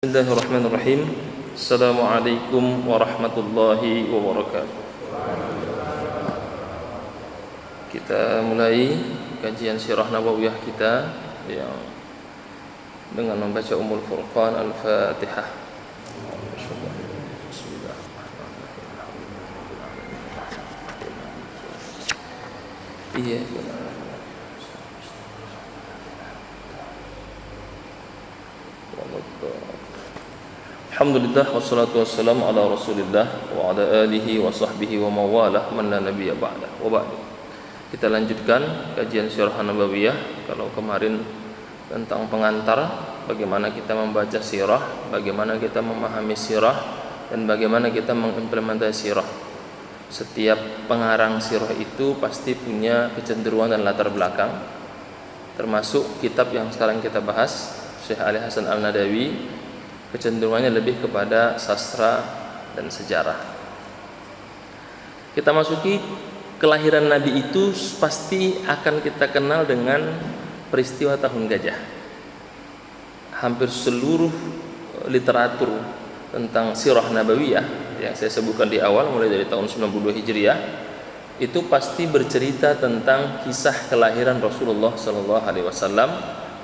Bismillahirrahmanirrahim. Assalamualaikum warahmatullahi wabarakatuh. Kita mulai kajian sirah nabawiyah kita yang dengan membaca Ummul Furqan Al-Fatihah. Iya. Alhamdulillah wassalatu wassalamu ala Rasulillah wa ala alihi wa sahbihi wa mawalah man la nabiyya ba'da. Wa ba'd. Kita lanjutkan kajian sirah nabawiyah. Kalau kemarin tentang pengantar, bagaimana kita membaca sirah, bagaimana kita memahami sirah, dan bagaimana kita mengimplementasi sirah. Setiap pengarang sirah itu pasti punya kecenderungan dan latar belakang. Termasuk kitab yang sekarang kita bahas, Syekh Ali Hasan Al-Nadawi, kecenderungannya lebih kepada sastra dan sejarah. Kita masuki kelahiran Nabi itu pasti akan kita kenal dengan peristiwa tahun gajah. Hampir seluruh literatur tentang sirah nabawiyah yang saya sebutkan di awal mulai dari tahun 92 Hijriah itu pasti bercerita tentang kisah kelahiran Rasulullah SAW,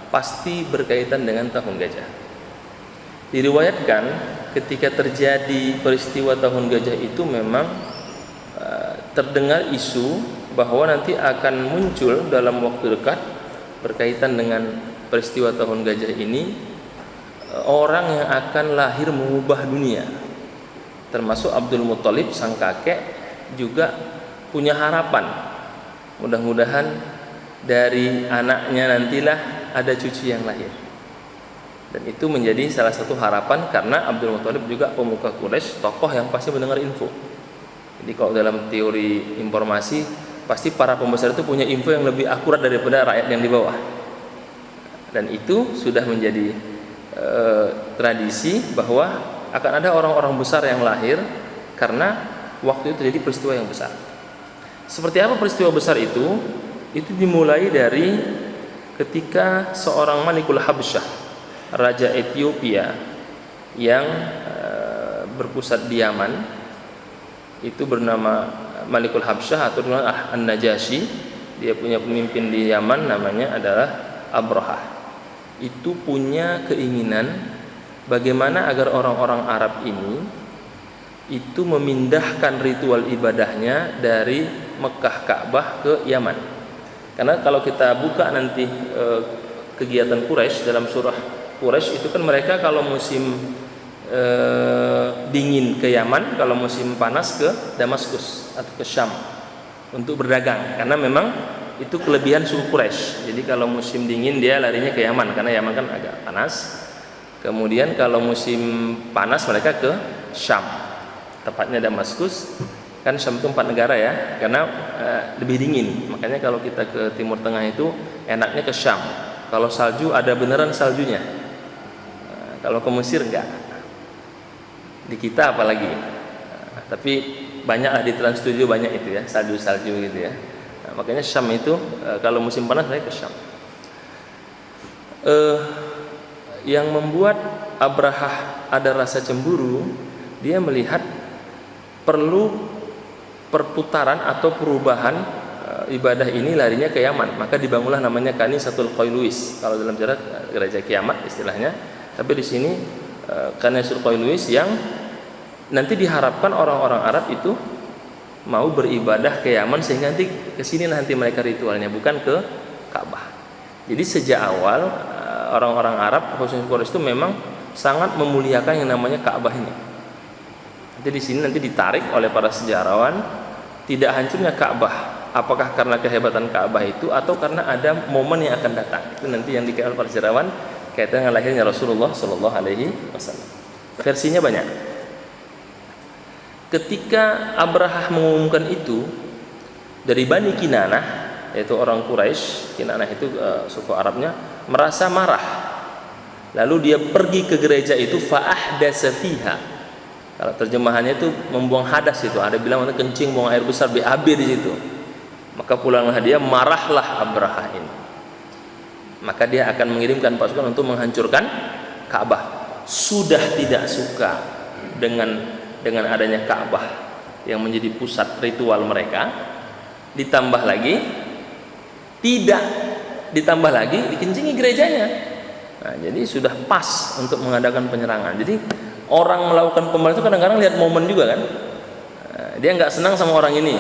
pasti berkaitan dengan tahun gajah. Diriwayatkan ketika terjadi peristiwa tahun gajah itu memang terdengar isu bahwa nanti akan muncul dalam waktu dekat berkaitan dengan peristiwa tahun gajah ini orang yang akan lahir mengubah dunia, termasuk Abdul Muthalib sang kakek juga punya harapan, mudah-mudahan dari anaknya nantilah ada cucu yang lahir. Dan itu menjadi salah satu harapan karena Abdul Muthalib juga pemuka Quraisy, tokoh yang pasti mendengar info. Jadi kalau dalam teori informasi, pasti para pembesar itu punya info yang lebih akurat daripada rakyat yang di bawah. Dan itu sudah menjadi tradisi bahwa akan ada orang-orang besar yang lahir karena waktu itu terjadi peristiwa yang besar. Seperti apa peristiwa besar itu? Itu dimulai dari ketika seorang Malikul Habsyah, Raja Ethiopia yang berpusat di Yaman, itu bernama Malikul Habsyah atau An-Najasyi. Dia punya pemimpin di Yaman namanya adalah Abrahah. Itu punya keinginan bagaimana agar orang-orang Arab ini itu memindahkan ritual ibadahnya dari Mekah Ka'bah ke Yaman. Karena kalau kita buka nanti kegiatan Quraisy dalam surah Quraisy itu kan mereka kalau musim dingin ke Yaman, kalau musim panas ke Damaskus atau ke Syam untuk berdagang. Karena memang itu kelebihan suku Quraisy. Jadi kalau musim dingin dia larinya ke Yaman karena Yaman kan agak panas. Kemudian kalau musim panas mereka ke Syam, tepatnya Damaskus. Kan Syam itu 4 negara ya, karena lebih dingin. Makanya kalau kita ke Timur Tengah itu enaknya ke Syam. Kalau salju ada beneran saljunya. Kalau ke Mesir enggak. Di kita apalagi. Tapi banyaklah di Trans 7 banyak itu ya, salju-salju gitu ya. Makanya Syam itu kalau musim panas saya ke Syam. Yang membuat Abrahah ada rasa cemburu, dia melihat perlu perputaran atau perubahan ibadah ini larinya ke Yaman, maka dibangunlah namanya Kanisatul Qailus. Kalau dalam sejarah gereja kiamat istilahnya. Tapi di sini Kanisatul Qailus yang nanti diharapkan orang-orang Arab itu mau beribadah ke Yaman sehingga nanti kesini nanti mereka ritualnya bukan ke Ka'bah. Jadi sejak awal orang-orang Arab khususnya Quraisy itu memang sangat memuliakan yang namanya Ka'bah ini. Nanti di sini nanti ditarik oleh para sejarawan tidak hancurnya Ka'bah. Apakah karena kehebatan Ka'bah itu atau karena ada momen yang akan datang? Itu nanti yang dikatakan para sejarawan kaitan dengan lahirnya Rasulullah Shallallahu Alaihi Wasallam. Versinya banyak. Ketika Abrahah mengumumkan itu dari Bani Kinanah, yaitu orang Quraisy, Kinanah itu suku Arabnya, merasa marah Lalu dia pergi ke gereja itu fa'ahdasa fiha. Kalau terjemahannya itu membuang hadas itu. Ada bilang kencing buang air besar, BAB di situ. Maka pulanglah dia, marahlah Abraha ini. Maka dia akan mengirimkan pasukan untuk menghancurkan Ka'bah. Sudah tidak suka dengan adanya Ka'bah yang menjadi pusat ritual mereka. Ditambah lagi dikencingi gerejanya. Nah, jadi sudah pas untuk mengadakan penyerangan. Jadi orang melakukan pemberontakan itu kadang-kadang lihat momen juga kan. Nah, dia nggak senang sama orang ini,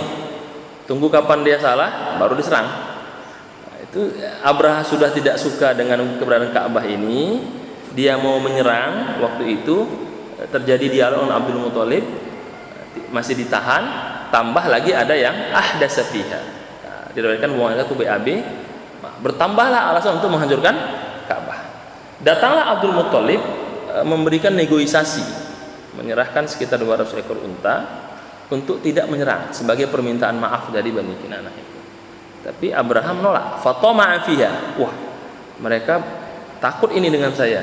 tunggu kapan dia salah baru diserang. Nah, itu Abraha sudah tidak suka dengan keberadaan Ka'bah ini. Dia mau menyerang. Waktu itu terjadi dialog dengan Abdul Muthalib, masih ditahan. Tambah lagi ada yang ahdasa fiha. Nah, diriwayatkan buangnya itu BAB. Bertambahlah alasan untuk menghancurkan Ka'bah. Datanglah Abdul Muthalib memberikan negosiasi, menyerahkan sekitar 200 ekor unta untuk tidak menyerang sebagai permintaan maaf dari Bani Kinanah itu. Tapi Abraham menolak. Fatama'a fiha. Wah, mereka takut ini dengan saya.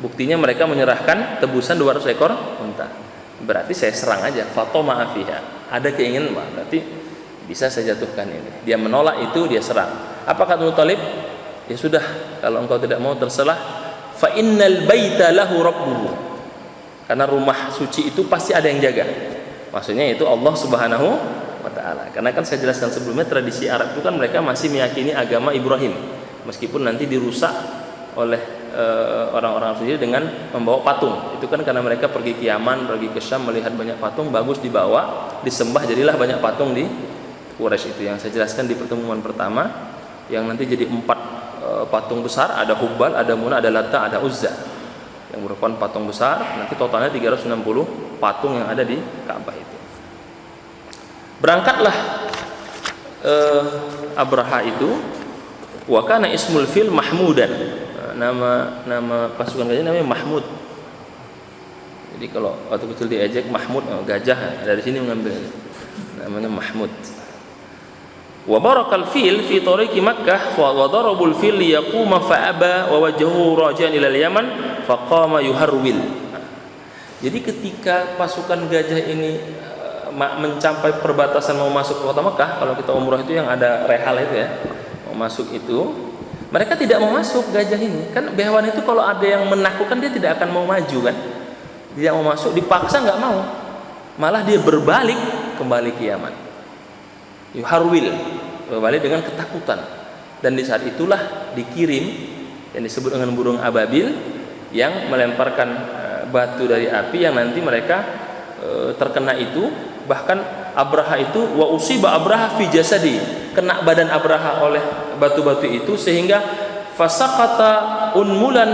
Buktinya mereka menyerahkan tebusan 200 ekor unta. Berarti saya serang aja. Fatama'a fiha. Ada keinginan, berarti bisa saya jatuhkan ini. Dia menolak itu, dia serang. Apa kata Muthalib? Ya sudah, kalau engkau tidak mau terserah. Fa innal baita lahu rabbuhu. Karena rumah suci itu pasti ada yang jaga. Maksudnya itu Allah Subhanahu wa taala. Karena kan saya jelaskan sebelumnya, tradisi Arab itu kan mereka masih meyakini agama Ibrahim. Meskipun nanti dirusak oleh orang-orang sendiri dengan membawa patung. Itu kan karena mereka pergi ke Yaman, pergi ke Syam, melihat banyak patung, bagus dibawa, disembah, jadilah banyak patung di Quraisy itu yang saya jelaskan di pertemuan pertama, yang nanti jadi 4 patung besar, ada Hubal, ada Muna, ada Lata, ada Uzza, yang merupakan patung besar. Nanti totalnya 360 patung yang ada di Ka'bah itu. Berangkatlah Abraha itu, wa kana ismul fil Mahmudan. Nama pasukan gajah namanya Mahmud. Jadi kalau waktu kecil diejek Mahmud, gajah, dari sini mengambil namanya Mahmud. Wa barakal fil fi tariqi Makkah wa darabul fil liyaquma fa aba wa wajhahu raji'an ila al-Yaman fa qama yuharwil. Jadi ketika pasukan gajah ini mencapai perbatasan mau masuk ke kota Makkah, kalau kita umrah itu yang ada rehal itu ya, mau masuk itu, mereka tidak mau masuk gajah ini. Kan hewan itu kalau ada yang menakutkan dia tidak akan mau maju kan. Dia mau masuk, dipaksa nggak mau. Malah dia berbalik kembali ke Yaman. Yuharwil, berbalik dengan ketakutan. Dan di saat itulah dikirim yang disebut dengan burung ababil yang melemparkan batu dari api yang nanti mereka terkena itu. Bahkan Abraha itu wa usiba Abraha fi jasadi, kena badan Abraha oleh batu-batu itu sehingga fasaqata unmulan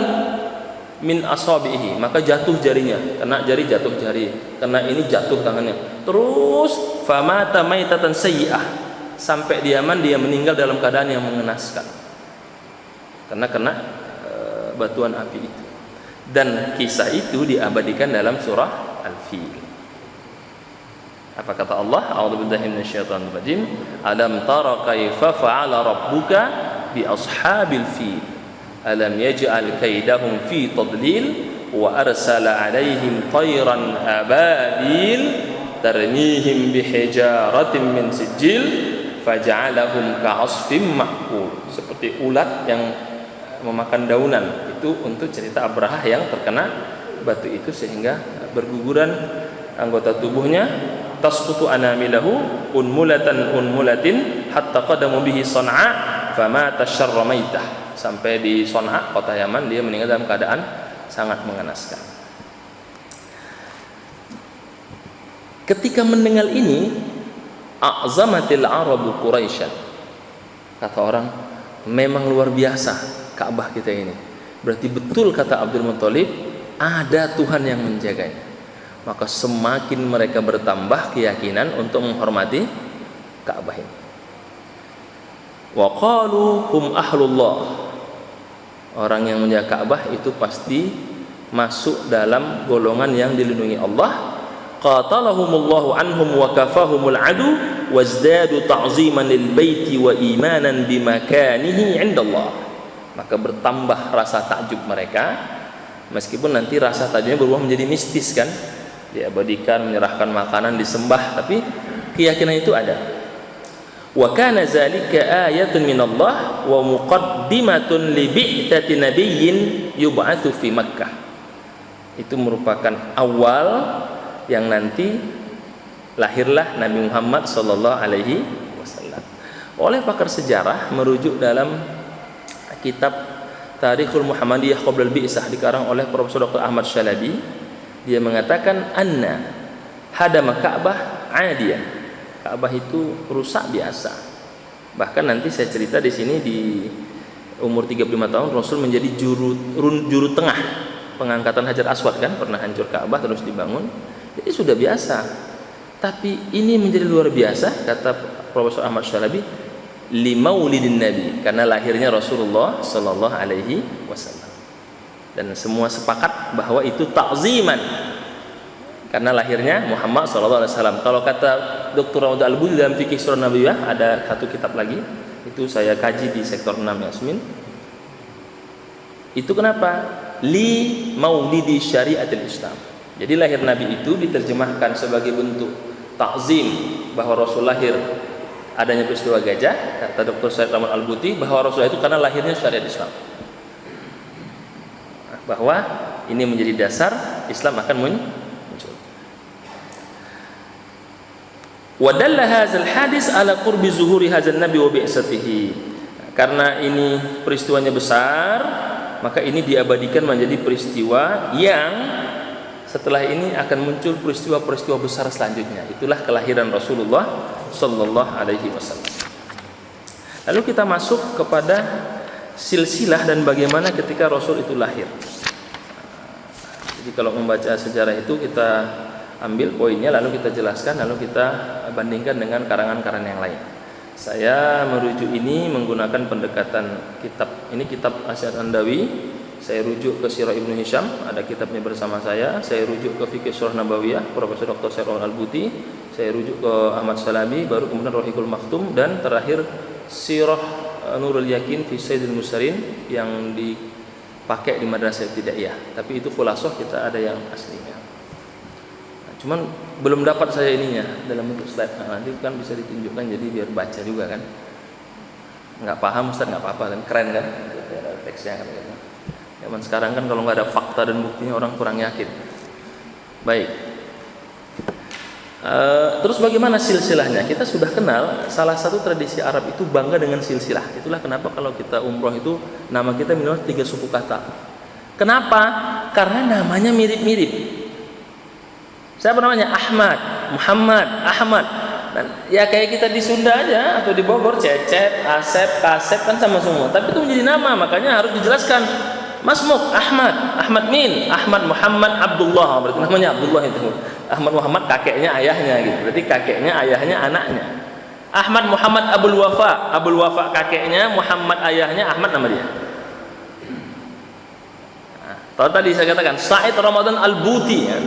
min asabihi, maka jatuh jarinya, kena jari jatuh jari, kena ini jatuh tangannya. Terus famata maitatan sayyi'ah, sampai di Yaman dia meninggal dalam keadaan yang mengenaskan karena kena batuan api itu. Dan kisah itu diabadikan dalam surah Al-Fil. Apa kata Allah? A'udzubillahi minasyaitonir rajim. Alam tara kaifa fa'ala rabbuka bi ashabil fil. Alam yaj'al kaidahum fi tadlil wa arsala 'alaihim tayran ababil tarmihim bihijaratin min sijil faj'alahum ka'asfim ma'kul. Seperti ulat yang memakan daunan. Itu untuk cerita Abraha yang terkena batu itu sehingga berguguran anggota tubuhnya. Tasqutu anamilahu unmulatin hatta qadamu bihi San'a famata syarra maitah. Sampai di San'a, kota Yaman, dia meninggal dalam keadaan sangat mengenaskan. Ketika mendengar ini, a'zamatil arabu Quraisyan. Kata orang, memang luar biasa Ka'bah kita ini. Berarti betul kata Abdul Muthalib, ada Tuhan yang menjaganya. Maka semakin mereka bertambah keyakinan untuk menghormati Ka'bah ini. Wa qalu hum ahlullah. Orang yang menjaga Ka'bah itu pasti masuk dalam golongan yang dilindungi Allah. Qatalahumullahu anhum wa kafahumul adu wazdadu ta'ziman lil baiti wa imanan bimakanihi 'indallah. Maka bertambah rasa takjub mereka Meskipun nanti rasa tadinya berubah menjadi mistis kan, diabadikan, menyerahkan makanan, disembah, tapi keyakinan itu ada. Wa kana zalika ayatun minallah wa muqaddimatun li bi'tsati nabiyyin yub'atsu fi Makkah. Itu merupakan awal yang nanti lahirlah Nabi Muhammad sallallahu alaihi wasallam. Oleh pakar sejarah merujuk dalam kitab Tarikhul Muhammadiyah Qabla al-Bi'tsah dikarang oleh Profesor Dr. Ahmad Syalabi, dia mengatakan anna hadama Ka'bah 'adiyah. Ka'bah itu rusak biasa. Bahkan nanti saya cerita di sini di umur 35 tahun Rasul menjadi juru tengah pengangkatan Hajar Aswad kan, pernah hancur Ka'bah terus dibangun. Jadi sudah biasa. Tapi ini menjadi luar biasa kata Profesor Ahmad Syalabi limaulidin Nabi, karena lahirnya Rasulullah sallallahu alaihi wasallam. Dan semua sepakat bahwa itu ta'ziman karena lahirnya Muhammad sallallahu alaihi wasallam. Kalau kata Dr. Rawd Al-Budi dalam fikih surah Nabawiyah, ada satu kitab lagi, itu saya kaji di sektor 6 Yasmin. Itu kenapa? Li maulidi syariatil Islam. Jadi lahir Nabi itu diterjemahkan sebagai bentuk ta'zim bahwa Rasul lahir adanya peristiwa gajah, kata Dr. Said Rahman Al-Buti, bahwa Rasulullah itu karena lahirnya syariat Islam, bahwa ini menjadi dasar Islam akan muncul. Wa dalla hadzal hadis ala qurbi zuhuri hadzal nabi wa bi'satihi. Karena ini peristiwanya besar, maka ini diabadikan menjadi peristiwa yang setelah ini akan muncul peristiwa-peristiwa besar selanjutnya. Itulah kelahiran Rasulullah sallallahu alaihi wasallam. Lalu kita masuk kepada silsilah dan bagaimana ketika Rasul itu lahir. Jadi kalau membaca sejarah itu kita ambil poinnya lalu kita jelaskan, lalu kita bandingkan dengan karangan-karangan yang lain. Saya merujuk ini menggunakan pendekatan kitab. Ini kitab Asy'ad Andawi. Saya rujuk ke Sirah Ibnu Hisham, ada kitabnya bersama saya. Saya rujuk ke Fikih Surah Nabawiyah, Profesor Dr. Said Al-Buti. Saya rujuk ke Ahmad Syalabi, baru kemudian Rohikul Maktum, dan terakhir Sirah Nurul Yakin fi Sayyidil Mursalin yang dipakai di Madrasah Ibtidaiyah. Tapi itu khulasoh, kita ada yang aslinya. Nah, cuman belum dapat saya ininya dalam bentuk slide. Nah, nanti kan bisa ditunjukkan, jadi biar baca juga kan. Nggak paham Ustaz, nggak apa-apa kan, keren kan, ada teksnya kan. Zaman sekarang kan kalau nggak ada fakta dan buktinya orang kurang yakin. Baik. Terus bagaimana silsilahnya? Kita sudah kenal salah satu tradisi Arab itu bangga dengan silsilah. Itulah kenapa kalau kita umroh itu nama kita minimal 3 suku kata. Kenapa? Karena namanya mirip-mirip. Siapa namanya? Ahmad, Muhammad, Ahmad. Dan ya kayak kita di Sunda aja atau di Bogor, Cecep, Asep, Kasep kan sama semua. Tapi itu menjadi nama, makanya harus dijelaskan. Masmuk Ahmad, Ahmad min, Ahmad Muhammad Abdullah, berarti namanya Abdullah itu. Ahmad Muhammad kakeknya ayahnya gitu. Berarti kakeknya ayahnya anaknya. Ahmad Muhammad Abdul Wafa, Abdul Wafa kakeknya, Muhammad ayahnya, Ahmad nama dia. Nah, kalau tadi saya katakan Said Ramadan Al-Buti kan?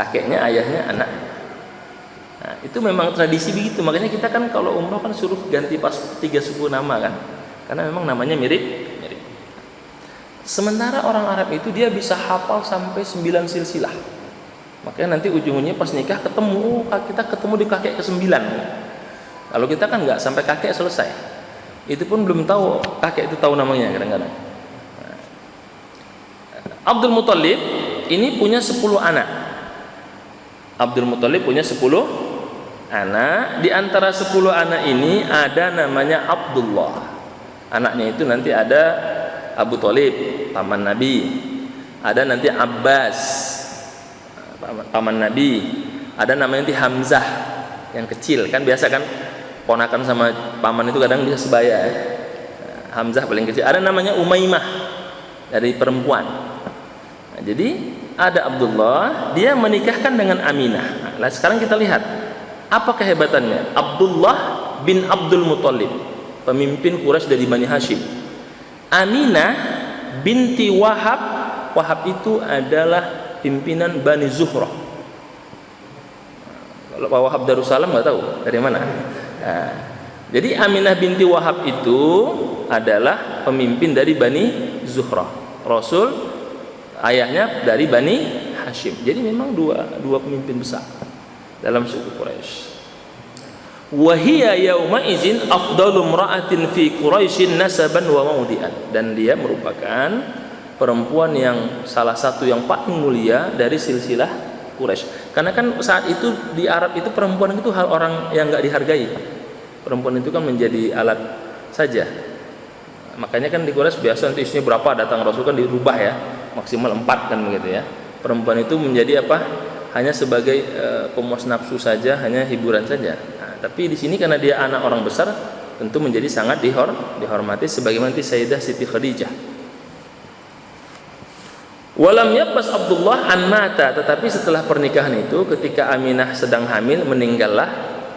Kakeknya ayahnya anak. Nah, itu memang tradisi begitu. Makanya kita kan kalau umroh kan suruh ganti pas 3 suku nama kan. Karena memang namanya mirip. Sementara orang Arab itu dia bisa hafal sampai 9 silsilah. Makanya nanti ujung-ujungnya pas nikah ketemu, kita ketemu di kakek ke-9. Kalau kita kan enggak, sampai kakek selesai. Itu pun belum tahu kakek itu tahu namanya kadang-kadang. Nah, Abdul Muthalib ini punya 10 anak. Abdul Muthalib punya 10 anak. Di antara 10 anak ini ada namanya Abdullah. Anaknya itu nanti ada Abu Thalib, paman Nabi. Ada nanti Abbas, paman Nabi. Ada namanya nanti Hamzah yang kecil. Kan biasa kan ponakan sama paman itu kadang bisa sebaya ya. Hamzah paling kecil. Ada namanya Umaymah dari perempuan. Nah, jadi ada Abdullah, dia menikahkan dengan Aminah. Nah, sekarang kita lihat apa kehebatannya. Abdullah bin Abdul Muthalib, pemimpin Quraisy dari Bani Hashim. Aminah binti Wahab. Wahab itu adalah pimpinan Bani Zuhrah. Kalau Pak Wahab Darussalam nggak tahu dari mana. Nah, jadi Aminah binti Wahab itu adalah pemimpin dari Bani Zuhrah. Rasul ayahnya dari Bani Hashim. Jadi memang dua pemimpin besar dalam suku Quraisy. Wa hiya yauma izin afdalu imra'atin fi Quraisyin nasaban wa maudi'an, dan dia merupakan perempuan yang salah satu yang paling mulia dari silsilah Quraisy. Karena kan saat itu di Arab itu perempuan itu hal orang yang enggak dihargai. Perempuan itu kan menjadi alat saja. Makanya kan di Quraisy biasa nanti isinya berapa datang Rasul kan dirubah ya, maksimal 4 kan begitu ya. Perempuan itu menjadi apa? Hanya sebagai pemuas nafsu saja, hanya hiburan saja. Nah, tapi di sini karena dia anak orang besar, tentu menjadi sangat dihormati sebagaimana Sayyidah Siti Khadijah. Walam yabas Abdullah an mata, tetapi setelah pernikahan itu ketika Aminah sedang hamil meninggallah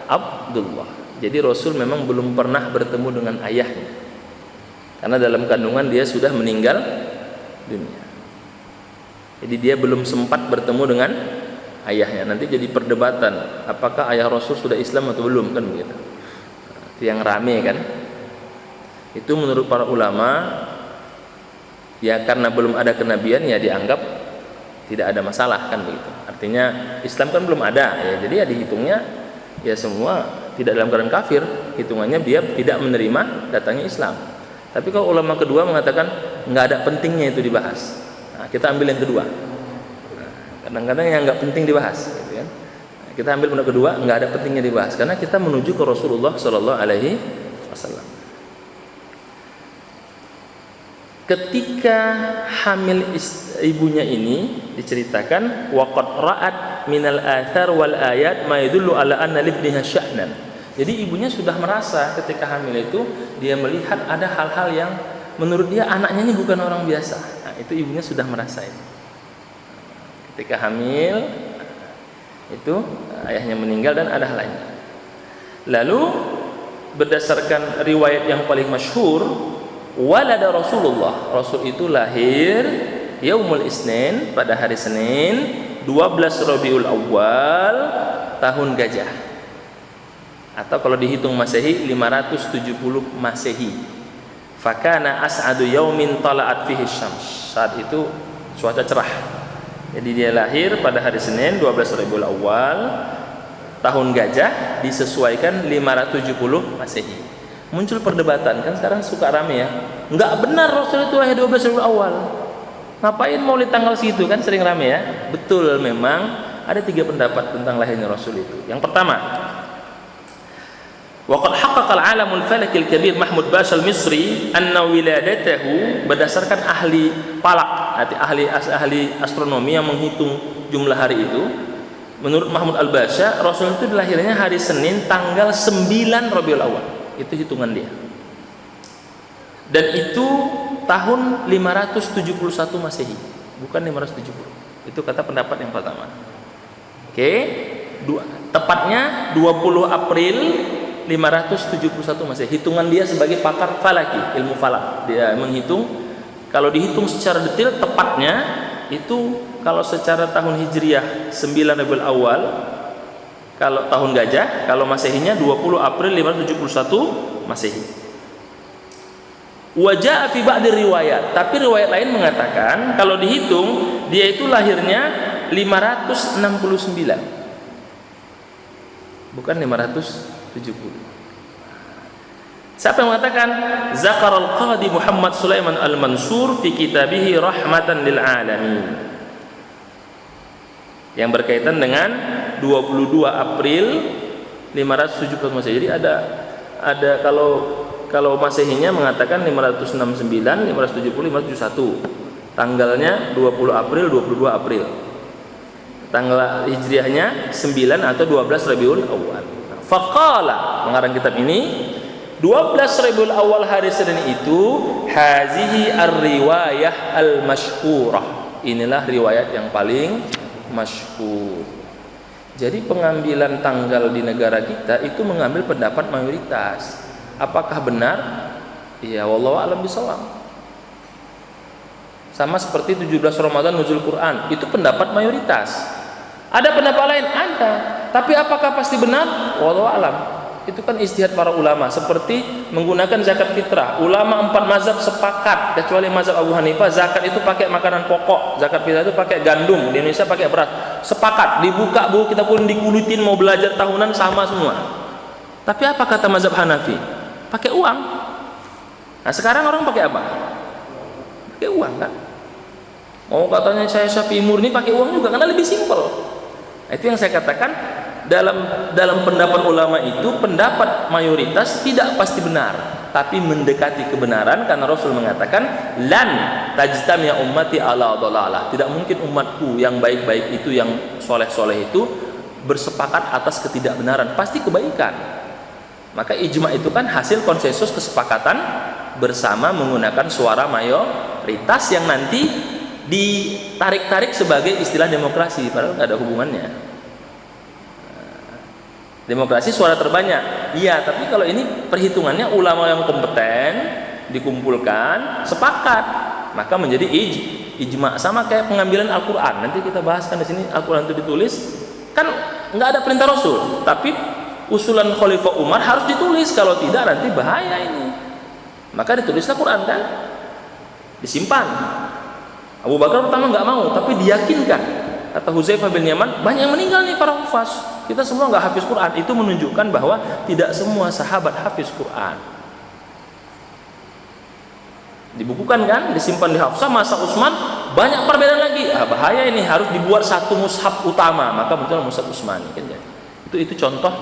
Abdullah. Jadi Rasul memang belum pernah bertemu dengan ayahnya. Karena dalam kandungan dia sudah meninggal dunia. Jadi dia belum sempat bertemu dengan ayahnya. Nanti jadi perdebatan, apakah ayah Rasul sudah Islam atau belum, kan begitu. Itu yang rame kan. Itu menurut para ulama, ya karena belum ada kenabian ya dianggap tidak ada masalah kan begitu. Artinya Islam kan belum ada ya, jadi ya dihitungnya ya semua tidak dalam keadaan kafir, hitungannya dia tidak menerima datangnya Islam. Tapi kalau ulama kedua mengatakan nggak ada pentingnya itu dibahas, nah, kita ambil yang kedua. Nah, kadang-kadang yang nggak penting dibahas gitu kan. Nah, kita ambil pendapat kedua, nggak ada pentingnya dibahas karena kita menuju ke Rasulullah Shallallahu Alaihi Wasallam. Ketika hamil ibunya ini diceritakan waqad ra'at minal athar wal ayat ma yadullu ala anna libniha sya'nan. Jadi ibunya sudah merasa ketika hamil itu dia melihat ada hal-hal yang menurut dia anaknya ini bukan orang biasa. Nah, itu ibunya sudah merasa itu. Ketika hamil itu ayahnya meninggal dan ada hal lain. Lalu berdasarkan riwayat yang paling masyhur, walada Rasulullah, Rasul itu lahir yaumul isnin, pada hari Senin 12 Rabiul Awal tahun gajah, atau kalau dihitung Masehi 570 Masehi. Fakana as'adu yaumin tala'at fihi syams, saat itu cuaca cerah. Jadi dia lahir pada hari Senin 12 Rabiul Awal tahun gajah, disesuaikan 570 Masehi. Muncul perdebatan, kan sekarang suka rame ya, nggak benar Rasul itu lahir 12 Rabiul Awal, ngapain maulid tanggal situ, kan sering rame ya. Betul, memang ada 3 pendapat tentang lahirnya Rasul itu. Yang pertama, waqad haqqaqa al-alamul falakil kabir Mahmud Bashar al-Misri anna wiladatahu, berdasarkan ahli falak, ahli astronomi yang menghitung jumlah hari itu, menurut Mahmud al-Bashar Rasul itu lahirnya hari Senin tanggal 9 Rabiul Awal. Itu hitungan dia, dan itu tahun 571 Masehi, bukan 570. Itu kata pendapat yang pertama. Oke, tepatnya 20 April 571 Masehi. Hitungan dia sebagai pakar falaki, ilmu falak, dia menghitung. Kalau dihitung secara detail tepatnya itu, kalau secara tahun Hijriah 9 Rabiul Awal, kalau tahun gajah, kalau Masehinya 20 April 571 Masehi. Wajah fi ba'di riwayat, tapi riwayat lain mengatakan kalau dihitung dia itu lahirnya 569, bukan 570. Siapa yang mengatakan? Zakar al-Qadi Muhammad Sulaiman al-Mansur fi kitabihi Rahmatan lil Alamin, yang berkaitan dengan 22 April 570 Masehi. Jadi ada kalau Masehinya mengatakan 569, 570, 571. Tanggalnya 20 April, 22 April. Tanggal Hijriahnya 9 atau 12 Rabiul Awal. Faqala, pengarang kitab ini, 12 Rabiul Awal hari Senin itu hazihi ar-riwayah al-masyhurah. Inilah riwayat yang paling masyhur. Jadi pengambilan tanggal di negara kita itu mengambil pendapat mayoritas. Apakah benar? Ya, wallahu a'lam bishawab. Sama seperti 17 Ramadan nuzul Quran, itu pendapat mayoritas. Ada pendapat lain? Ada. Tapi apakah pasti benar? Wallahu a'lam. Itu kan ijtihad para ulama, seperti menggunakan zakat fitrah. Ulama 4 mazhab sepakat, kecuali mazhab Abu Hanifah, zakat itu pakai makanan pokok, zakat fitrah itu pakai gandum, di Indonesia pakai beras. Sepakat, dibuka bu, kita pun dikulutin mau belajar tahunan sama semua. Tapi apa kata mazhab Hanafi? Pakai uang. Nah sekarang orang pakai apa? Pakai uang kan? Mau katanya saya Syafi'i murni pakai uang juga, karena lebih simpel. Nah, itu yang saya katakan, dalam pendapat ulama itu pendapat mayoritas tidak pasti benar, tapi mendekati kebenaran, karena Rasul mengatakan lan tajtami'a ummati ala dhalalah. Tidak mungkin umatku yang baik-baik itu, yang soleh-soleh itu bersepakat atas ketidakbenaran, pasti kebaikan. Maka ijma itu kan hasil konsensus kesepakatan bersama menggunakan suara mayoritas yang nanti ditarik-tarik sebagai istilah demokrasi, padahal nggak ada hubungannya. Demokrasi suara terbanyak, iya, tapi kalau ini perhitungannya ulama yang kompeten dikumpulkan sepakat, maka menjadi ijma. Sama kayak pengambilan Al-Quran, nanti kita bahaskan di sini. Al-Quran itu ditulis kan nggak ada perintah Rasul, tapi usulan Khalifah Umar harus ditulis, kalau tidak nanti bahaya ini. Maka ditulislah Quran kan, disimpan. Abu Bakar pertama nggak mau, tapi diyakinkan. Kata Hudzaifah bin Yaman, banyak yang meninggal nih para hufaz, kita semua nggak hafiz Quran. Itu menunjukkan bahwa tidak semua sahabat hafiz Quran. Dibukukan kan, disimpan di Hafsah. Masa Utsman banyak perbedaan lagi, bahaya ini, harus dibuat satu mushaf utama, maka muncul mushaf Utsmani kan. Itu contoh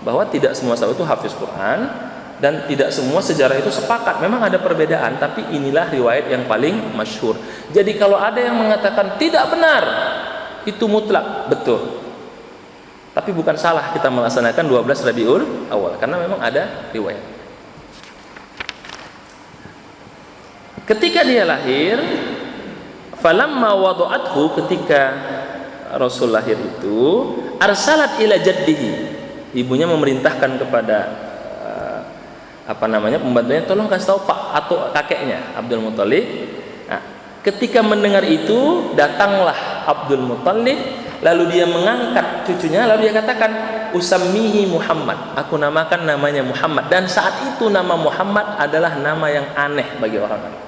bahwa tidak semua sahabat itu hafiz Quran, dan tidak semua sejarah itu sepakat. Memang ada perbedaan, tapi inilah riwayat yang paling masyhur. Jadi kalau ada yang mengatakan tidak benar, itu mutlak, betul. Tapi bukan salah kita melaksanakan 12 Rabiul Awal, karena memang ada riwayat. Ketika dia lahir, falamma wada'athu, ketika Rasul lahir itu, arsalat ila jaddihi, ibunya memerintahkan kepada pembantunya, tolong kasih tahu pak atau kakeknya Abdul Muthalib. Nah, ketika mendengar itu, datanglah Abdul Muthalib, lalu dia mengangkat cucunya, lalu dia katakan, usammihi Muhammad, aku namakan namanya Muhammad. Dan saat itu nama Muhammad adalah nama yang aneh bagi orang Arab.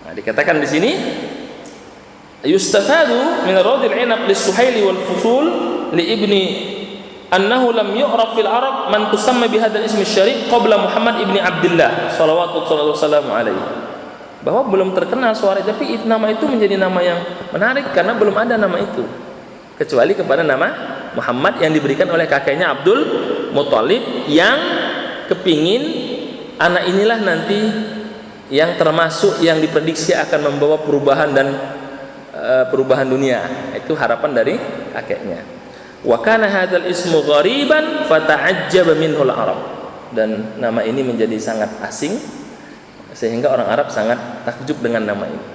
Nah, dikatakan di sini, yustafadu min radil inaq lis-Suhaili wal Fusul li ibni annahu lam yu'raf fil Arab man tusamma bihadzal ismi syarif qabla Muhammad ibni Abdullah sallallahu alaihi, bahwa belum terkenal suara, tapi nama itu menjadi nama yang menarik karena belum ada nama itu kecuali kepada nama Muhammad yang diberikan oleh kakeknya Abdul Muthalib, yang kepingin anak inilah nanti yang termasuk yang diprediksi akan membawa perubahan dan perubahan dunia. Itu harapan dari kakeknya. Wa kana hadzal ismu ghariban fata'ajjaba minhu al-Arab, dan nama ini menjadi sangat asing sehingga orang Arab sangat takjub dengan nama ini.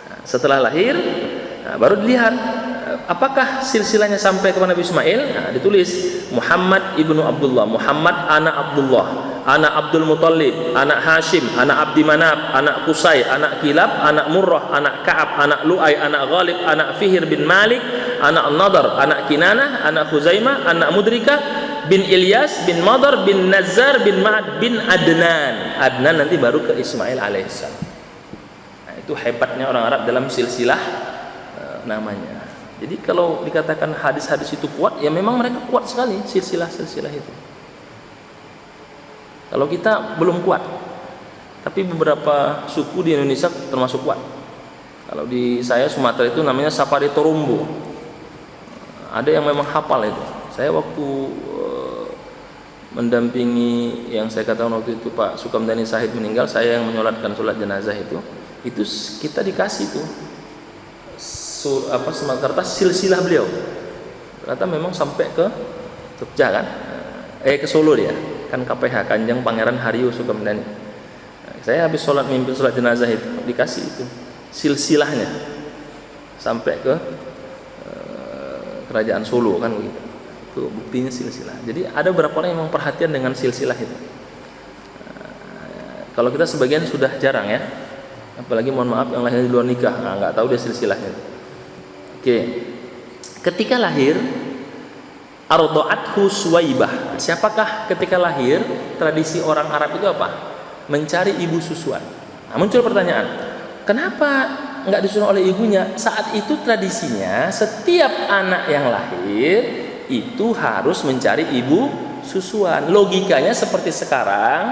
Nah, setelah lahir, baru dilihat apakah silsilahnya sampai kepada Nabi Ismail. Nah, ditulis Muhammad ibnu Abdullah, Muhammad anak Abdullah, anak Abdul Muthalib, anak Hashim, anak Abdi Manaf, anak Qusay, anak Kilab, anak Murrah, anak Ka'ab, anak Lu'ay, anak Ghalib, anak Fihr bin Malik, anak Nadar, anak Kinanah, anak Khuzaimah, anak Mudrikah bin Ilyas bin Madar bin Nazar bin Ma'ad bin Adnan. Adnan nanti baru ke Ismail alaihissalam. Nah, itu hebatnya orang Arab dalam silsilah namanya. Jadi kalau dikatakan hadis-hadis itu kuat, ya memang mereka kuat sekali silsilah-silsilah itu. Kalau kita belum kuat, tapi beberapa suku di Indonesia termasuk kuat. Kalau di saya Sumatera itu namanya Sapari Torumbo. Ada yang memang hafal itu. Saya waktu mendampingi yang saya katakan waktu itu Pak Sukamdhani Sahid meninggal, saya yang menyolatkan sholat jenazah itu kita dikasih tuh semak kertas silsilah beliau. Ternyata memang sampai ke Jogja kan, ke Solo dia kan, KPH Kanjeng Pangeran Haryo Sukamdhani. Saya habis mimpin sholat jenazah itu dikasih itu silsilahnya sampai ke kerajaan Solo kan begitu. Itu buktinya silsilah. Jadi ada beberapa orang yang memang perhatian dengan silsilah itu. Kalau kita sebagian sudah jarang ya, apalagi mohon maaf yang lahir di luar nikah, nggak tahu dia silsilahnya. Oke, Ketika lahir, arda'athu Suwaibah. Siapakah ketika lahir? Tradisi orang Arab itu apa? Mencari ibu susuan. Nah, muncul pertanyaan, kenapa nggak disuruh oleh ibunya? Saat itu tradisinya setiap anak yang lahir itu harus mencari ibu susuan. Logikanya seperti sekarang,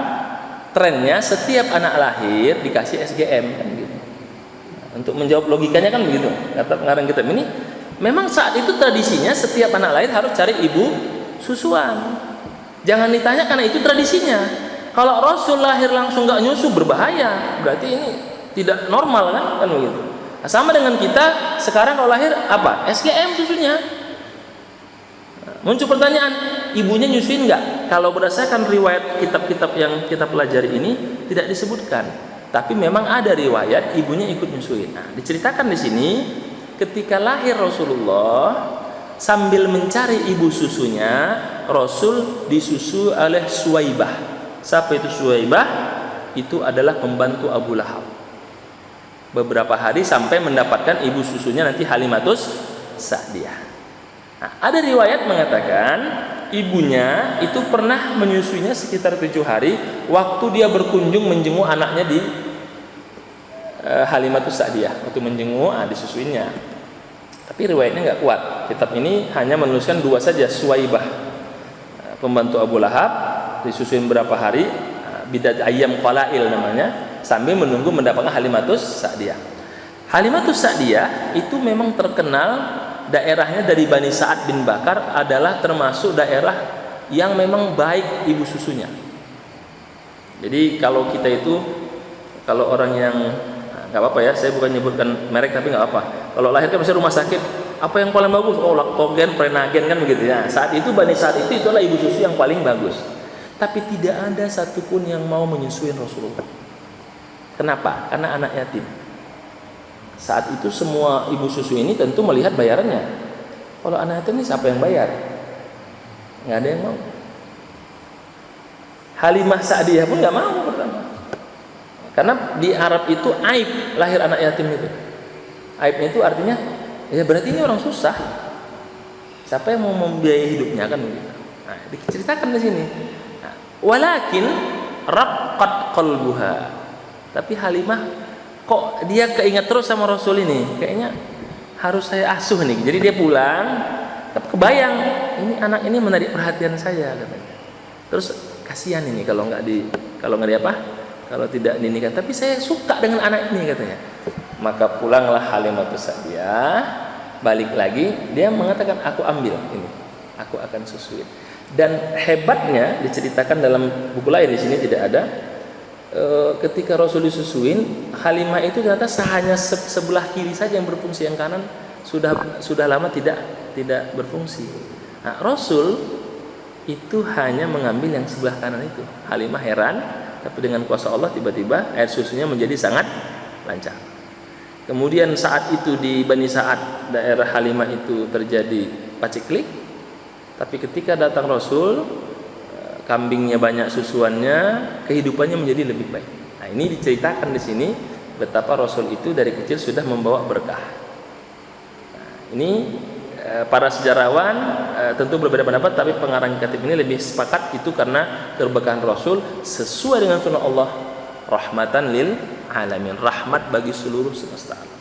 trennya setiap anak lahir dikasih SGM kan gitu. Untuk menjawab logikanya kan begitu. Kata pengarang kitab ini, memang saat itu tradisinya setiap anak lahir harus cari ibu susuan. Jangan ditanya karena itu tradisinya. Kalau Rasul lahir langsung nggak nyusu berbahaya, berarti ini tidak normal kan begitu. Nah, sama dengan kita sekarang kalau lahir apa? SGM susunya. Nah, muncul pertanyaan, ibunya nyusuin nggak? Kalau berdasarkan riwayat kitab-kitab yang kita pelajari ini tidak disebutkan, tapi memang ada riwayat ibunya ikut nyusuin. Nah, diceritakan di sini ketika lahir Rasulullah, sambil mencari ibu susunya, Rasul disusu oleh Suwaibah. Siapa itu Suwaibah? Itu adalah pembantu Abu Lahab. Beberapa hari sampai mendapatkan ibu susunya nanti Halimatus Sa'diyah. Nah, ada riwayat mengatakan ibunya itu pernah menyusuinya sekitar 7 hari waktu dia berkunjung menjenguk anaknya di Halimatus Sa'diyah. Waktu menjenguk, disusuinnya. Tapi riwayatnya nggak kuat. Kitab ini hanya menuliskan 2 saja, Suwaibah, pembantu Abu Lahab, disusuin berapa hari, bidat ayam qalail namanya, sambil menunggu mendapatkan Halimatus Sa'diyah. Halimatus Sa'diyah itu memang terkenal, daerahnya dari Bani Sa'ad bin Bakar adalah termasuk daerah yang memang baik ibu susunya. Jadi kalau kita itu, kalau orang yang nggak apa-apa ya, saya bukan nyebutkan merek tapi nggak apa. Kalau lahir kan misalnya rumah sakit, apa yang paling bagus? Oh, Laktogen, Prenagen kan begitu ya. Saat itu Bani Sa'ad itu itulah ibu susu yang paling bagus. Tapi tidak ada satupun yang mau menyusuin Rasulullah. Kenapa? Karena anak yatim. Saat itu semua ibu susu ini tentu melihat bayarannya. Kalau anak yatim ini siapa yang bayar? Nggak ada yang mau. Halimah Sa'diyah pun nggak mau pertama. Karena di Arab itu aib lahir anak yatim itu. Aibnya itu artinya, ya berarti ini orang susah. Siapa yang mau membiayai hidupnya kan begitu. Nah, diceritakan di sini. Walakin raqqat qalbuha. Tapi Halimah kok dia keinget terus sama Rasul ini. Kayaknya harus saya asuh nih. Jadi dia pulang, kebayang ini anak ini menarik perhatian saya katanya. Terus kasihan ini kalau nggak kalau tidak dinikahan. Tapi saya suka dengan anak ini katanya. Maka pulanglah Halimatus Sa'diyah, balik lagi, dia mengatakan aku ambil ini. Aku akan susuin. Dan hebatnya diceritakan dalam buku lain, di sini tidak ada, ketika Rasul disusuin, Halimah itu ternyata hanya sebelah kiri saja yang berfungsi, yang kanan sudah lama tidak berfungsi. Nah, Rasul itu hanya mengambil yang sebelah kanan itu. Halimah heran, tapi dengan kuasa Allah tiba-tiba air susunya menjadi sangat lancar. Kemudian saat itu di Bani Sa'ad, daerah Halimah itu terjadi paceklik. Tapi ketika datang Rasul, kambingnya banyak susuannya, kehidupannya menjadi lebih baik. Nah, ini diceritakan di sini betapa Rasul itu dari kecil sudah membawa berkah. Nah, ini para sejarawan tentu berbeda pendapat, tapi pengarang kitab ini lebih sepakat itu karena keberkahan Rasul sesuai dengan firman Allah, rahmatan lil alamin, rahmat bagi seluruh semesta alam.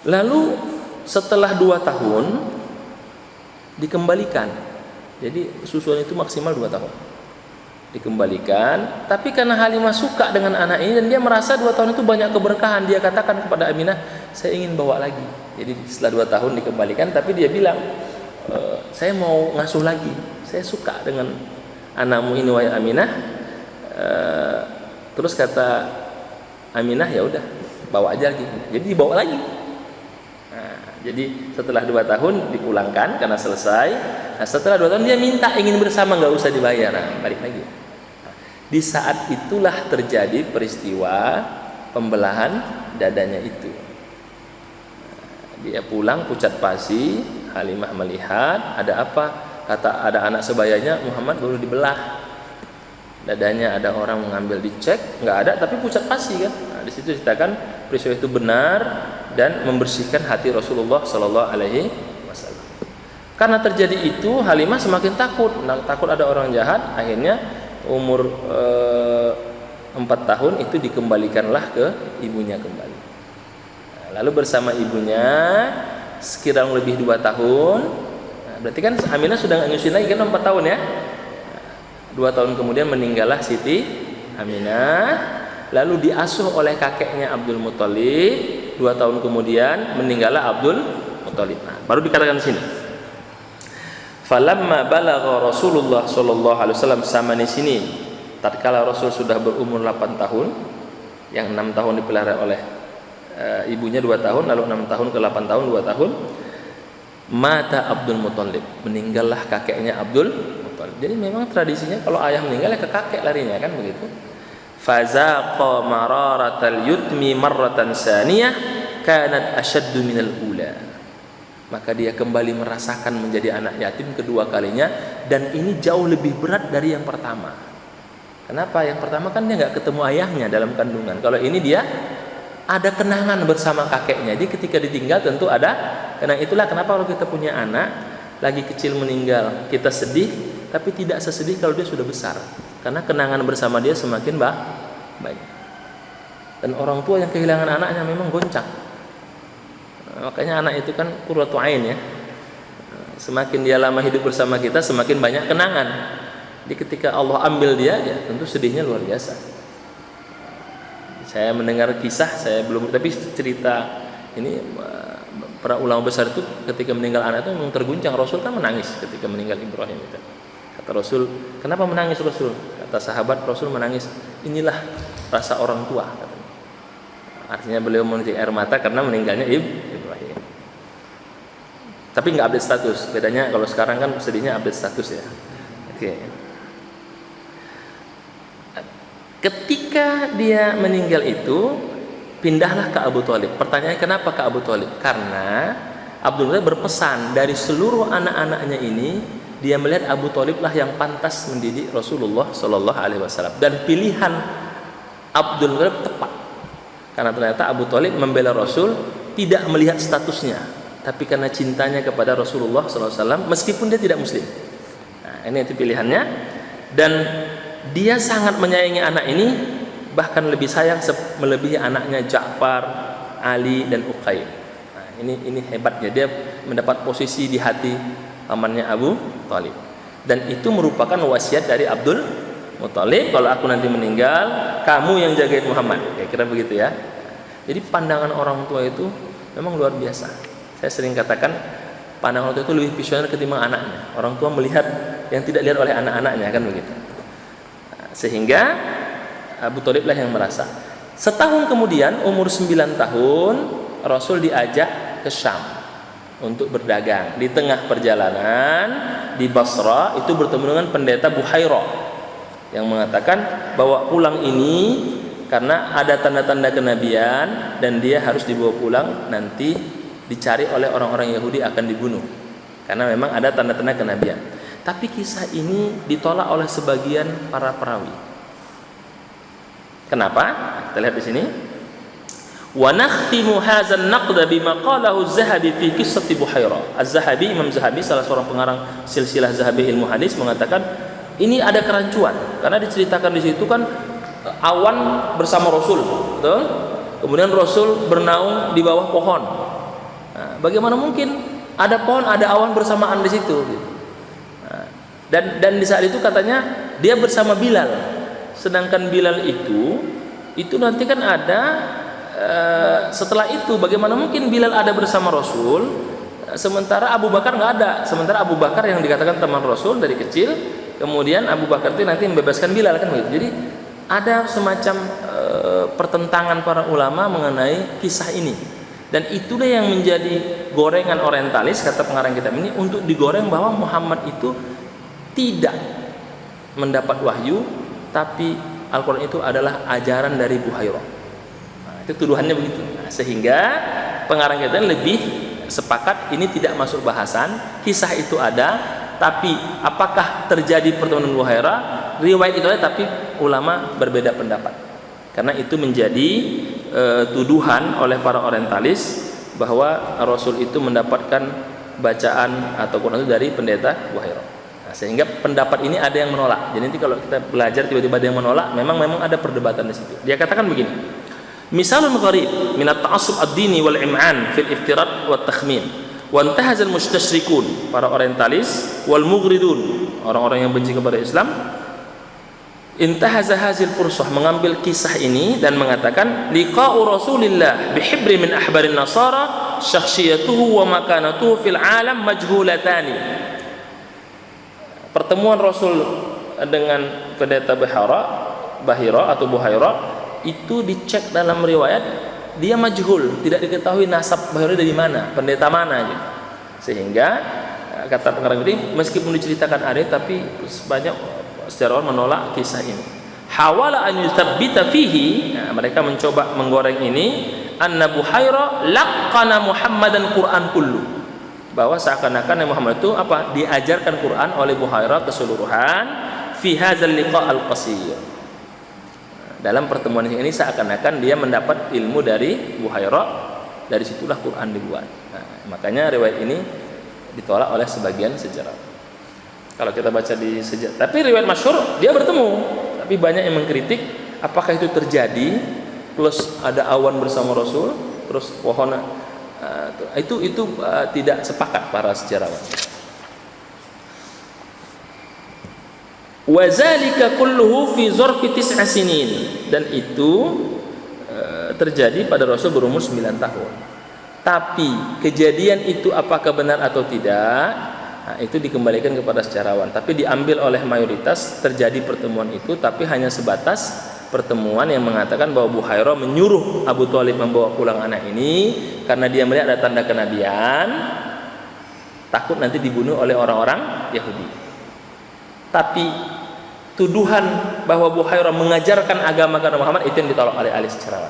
Lalu setelah 2 tahun dikembalikan. Jadi susuan itu maksimal 2 tahun. Dikembalikan, tapi karena Halimah suka dengan anak ini dan dia merasa 2 tahun itu banyak keberkahan, dia katakan kepada Aminah, saya ingin bawa lagi. Jadi setelah 2 tahun dikembalikan, tapi dia bilang, saya mau ngasuh lagi. Saya suka dengan anakmu ini wahai Aminah. Terus kata Aminah, ya udah, bawa aja lagi. Jadi dibawa lagi. Jadi setelah 2 tahun dipulangkan karena selesai. Nah, setelah 2 tahun dia minta ingin bersama, nggak usah dibayar. Nah, balik lagi. Nah, di saat itulah terjadi peristiwa pembelahan dadanya itu. Nah, dia pulang pucat pasi. Halimah melihat ada apa? Kata ada anak sebayanya, Muhammad baru dibelah dadanya, ada orang mengambil, dicek nggak ada, tapi pucat pasi kan. Nah, Di situ ceritakan peristiwa itu benar dan membersihkan hati Rasulullah Sallallahu Alaihi Wasallam. Karena terjadi itu, Halimah semakin takut, takut ada orang jahat. Akhirnya umur 4 tahun itu dikembalikanlah ke ibunya kembali. Lalu bersama ibunya sekitar lebih 2 tahun. Berarti kan Aminah sudah nggak nyusuin lagi kan 4 tahun ya. 2 tahun kemudian meninggallah Siti Aminah. Lalu diasuh oleh kakeknya Abdul Muthalib. 2 tahun kemudian meninggallah Abdul Muthalib. Nah, baru dikatakan di sini. Falamma balagha Rasulullah sallallahu alaihi wasallam samani sini. Tatkala Rasul sudah berumur 8 tahun, yang 6 tahun dipelihara oleh ibunya 2 tahun, lalu 6 tahun ke 8 tahun 2 tahun, mata Abdul Muthalib, meninggallah kakeknya Abdul Muthalib. Jadi memang tradisinya kalau ayah meninggal ya ke kakek larinya kan begitu. Fazaqa mararatal yutmi marratan saniyah kanat ashaddu minal ula. Maka dia kembali merasakan menjadi anak yatim kedua kalinya, dan ini jauh lebih berat dari yang pertama. Kenapa? Yang pertama kan dia nggak ketemu ayahnya dalam kandungan. Kalau ini dia ada kenangan bersama kakeknya. Jadi ketika ditinggal tentu ada kenangan. Itulah kenapa kalau kita punya anak lagi kecil meninggal, kita sedih, tapi tidak sesedih kalau dia sudah besar. Karena kenangan bersama dia semakin baik. Dan orang tua yang kehilangan anaknya memang goncang. Makanya anak itu kan qurratu ain ya. Semakin dia lama hidup bersama kita, semakin banyak kenangan. Jadi ketika Allah ambil dia, ya tentu sedihnya luar biasa. Saya mendengar kisah, saya belum, tapi cerita ini para ulama besar itu ketika meninggal anak itu memang terguncang. Rasul kan menangis ketika meninggal Ibrahim itu. Kata Rasul, kenapa menangis Rasul? Kata sahabat, Rasul menangis, inilah rasa orang tua. Artinya beliau menitik air mata karena meninggalnya Ibrahim. Tapi nggak update status. Bedanya kalau sekarang kan sedihnya update status ya. Oke. Ketika dia meninggal itu, pindahlah ke Abu Thalib. Pertanyaannya kenapa ke Abu Thalib? Karena Abdul Muthalib berpesan dari seluruh anak-anaknya ini, dia melihat Abu Thalib lah yang pantas mendidik Rasulullah Shallallahu Alaihi Wasallam. Dan pilihan Abdul Muthalib tepat. Karena ternyata Abu Thalib membela Rasul tidak melihat statusnya, tapi karena cintanya kepada Rasulullah SAW, meskipun dia tidak Muslim. Nah, ini itu pilihannya. Dan dia sangat menyayangi anak ini, bahkan lebih sayang melebihi anaknya Ja'far, Ali dan Uqail. Nah, ini hebatnya, dia mendapat posisi di hati pamannya Abu Thalib. Dan itu merupakan wasiat dari Abdul Muthalib, kalau aku nanti meninggal, kamu yang jagain Muhammad. Kira-kira begitu ya. Jadi pandangan orang tua itu memang luar biasa. Saya sering katakan pandangan orang tua itu lebih visioner ketimbang anaknya. Orang tua melihat yang tidak dilihat oleh anak-anaknya kan begitu. Sehingga Abu Thalib lah yang merasa. Setahun kemudian, umur 9 tahun, Rasul diajak ke Syam untuk berdagang. Di tengah perjalanan di Basra itu bertemu dengan pendeta Buhairah yang mengatakan bahwa pulang ini karena ada tanda-tanda kenabian dan dia harus dibawa pulang, nanti dicari oleh orang-orang Yahudi akan dibunuh karena memang ada tanda-tanda kenabian. Tapi kisah ini ditolak oleh sebagian para perawi. Kenapa? Kita lihat di sini. Wa nakhtimu hadzal naqd bima qalahu Az-Zahabi fi qissati Buhairah. Az-Zahabi, Imam Zahabi, salah seorang pengarang silsilah Zahabi ilmu hadis, mengatakan ini ada kerancuan karena diceritakan di situ kan awan bersama Rasul, betul? Kemudian Rasul bernaung di bawah pohon. Nah, bagaimana mungkin ada pohon, ada awan bersamaan di situ? Nah, dan di saat itu katanya dia bersama Bilal. Sedangkan Bilal itu nanti kan ada setelah itu. Bagaimana mungkin Bilal ada bersama Rasul sementara Abu Bakar nggak ada? Sementara Abu Bakar yang dikatakan teman Rasul dari kecil, kemudian Abu Bakar itu nanti membebaskan Bilal kan begitu. Jadi ada semacam pertentangan para ulama mengenai kisah ini. Dan itulah yang menjadi gorengan orientalis, kata pengarang kitab ini, untuk digoreng bahwa Muhammad itu tidak mendapat wahyu, tapi Al-Quran itu adalah ajaran dari Buhairah. Nah, itu tuduhannya begitu. Nah, sehingga pengarang kitab lebih sepakat ini tidak masuk bahasan, kisah itu ada, tapi apakah terjadi pertemuan Buhairah? Riwayat itu ada, tapi ulama berbeda pendapat. Karena itu menjadi tuduhan oleh para orientalis bahwa Rasul itu mendapatkan bacaan atau Quran itu dari pendeta Buhairah. Nah, sehingga pendapat ini ada yang menolak. Jadi nanti kalau kita belajar tiba-tiba ada yang menolak, memang ada perdebatan di situ. Dia katakan begini. Misalun gharib min at-ta'assub ad-dini wal im'an fil iftirat wat takhmin. Wa intahaz al-mustasyrikun, para orientalis, wal mughridun, orang-orang yang benci kepada Islam, intahaza hazil fursah, mengambil kisah ini dan mengatakan liqa'u Rasulillah bihibri min ahbarin nasara syakhsiyatuhu wa makanatuhu fil alam majhulatani. Pertemuan Rasul dengan pendeta Bahira atau Buhairah itu dicek dalam riwayat, dia majhul, tidak diketahui nasab Bahira dari mana, pendeta mana gitu. Sehingga kata pengarang ini, meskipun diceritakan ada, tapi banyak sejarawan menolak kisah ini. Hawala an yuthabbita fihi, nah, mereka mencoba menggoreng ini, anna Buhairah laqana Muhammadan Quran kullu, bahwa seakan-akan Muhammad itu apa? Diajarkan Quran oleh Buhairah keseluruhan fi hadzal liqa al-qasir. Dalam pertemuan ini seakan-akan dia mendapat ilmu dari Buhairah, dari situlah Quran dibuat. Nah, makanya riwayat ini ditolak oleh sebagian sejarah. Kalau kita baca di sejarah, tapi riwayat masyhur dia bertemu, tapi banyak yang mengkritik apakah itu terjadi plus ada awan bersama Rasul, terus pohon itu tidak sepakat para sejarawan. Wazalika kulluhu fi zarfi 9 sinin, dan itu terjadi pada Rasul berumur 9 tahun. Tapi kejadian itu apakah benar atau tidak, nah, itu dikembalikan kepada sejarawan. Tapi diambil oleh mayoritas terjadi pertemuan itu, tapi hanya sebatas pertemuan yang mengatakan bahwa Buhairah menyuruh Abu Thalib membawa pulang anak ini karena dia melihat ada tanda kenabian, takut nanti dibunuh oleh orang-orang Yahudi. Tapi tuduhan bahwa Buhairah mengajarkan agama karena Muhammad itu yang ditolak oleh ahli sejarawan.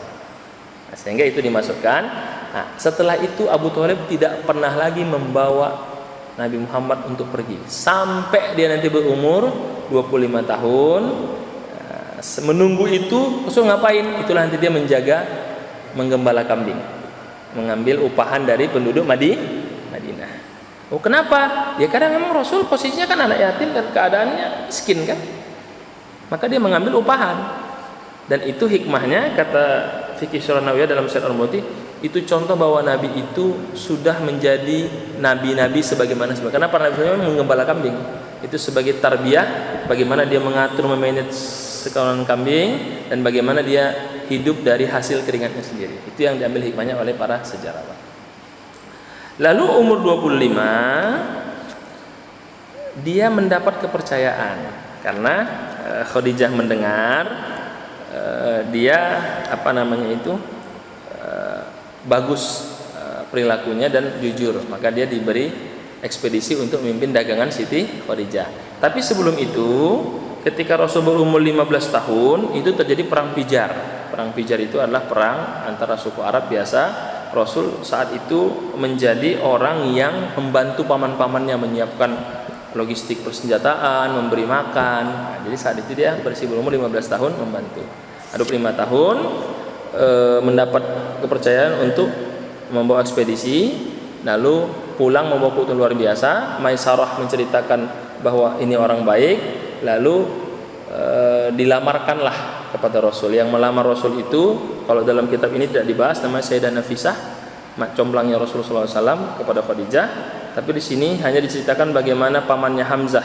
Nah, sehingga itu dimasukkan. Nah, setelah itu Abu Thalib tidak pernah lagi membawa Nabi Muhammad untuk pergi sampai dia nanti berumur 25 tahun. Menunggu itu, Rasul ngapain? Itulah nanti dia menggembala kambing, mengambil upahan dari penduduk Madinah. Oh, kenapa? Ya karena memang Rasul posisinya kan anak yatim dan keadaannya miskin kan. Maka dia mengambil upahan. Dan itu hikmahnya, kata Fikih Surah Nawiyah dalam Syarah Al-Muti, itu contoh bahwa Nabi itu sudah menjadi nabi-nabi sebagaimana. Karena para nabi memang menggembala kambing. Itu sebagai tarbiyah, bagaimana dia mengatur, memanage sekawanan kambing, dan bagaimana dia hidup dari hasil keringatnya sendiri. Itu yang diambil hikmahnya oleh para sejarawan. Lalu umur 25 dia mendapat kepercayaan karena Khadijah mendengar dia bagus perilakunya dan jujur, maka dia diberi ekspedisi untuk memimpin dagangan Siti Khadijah. Tapi sebelum itu, ketika Rasul berumur 15 tahun, itu terjadi perang Fijar. Perang Fijar itu adalah perang antara suku Arab biasa. Rasul saat itu menjadi orang yang membantu paman-pamannya menyiapkan logistik persenjataan, memberi makan. Nah, jadi saat itu dia berumur 15 tahun membantu. 25 tahun mendapat kepercayaan untuk membawa ekspedisi, lalu pulang membawa keuntungan luar biasa. Maisarah menceritakan bahwa ini orang baik, lalu dilamarkanlah kepada Rasul. Yang melamar Rasul itu, kalau dalam kitab ini tidak dibahas, namanya Sayyidah Nafisah, comblangnya Rasulullah SAW kepada Khadijah. Tapi di sini hanya diceritakan bagaimana pamannya Hamzah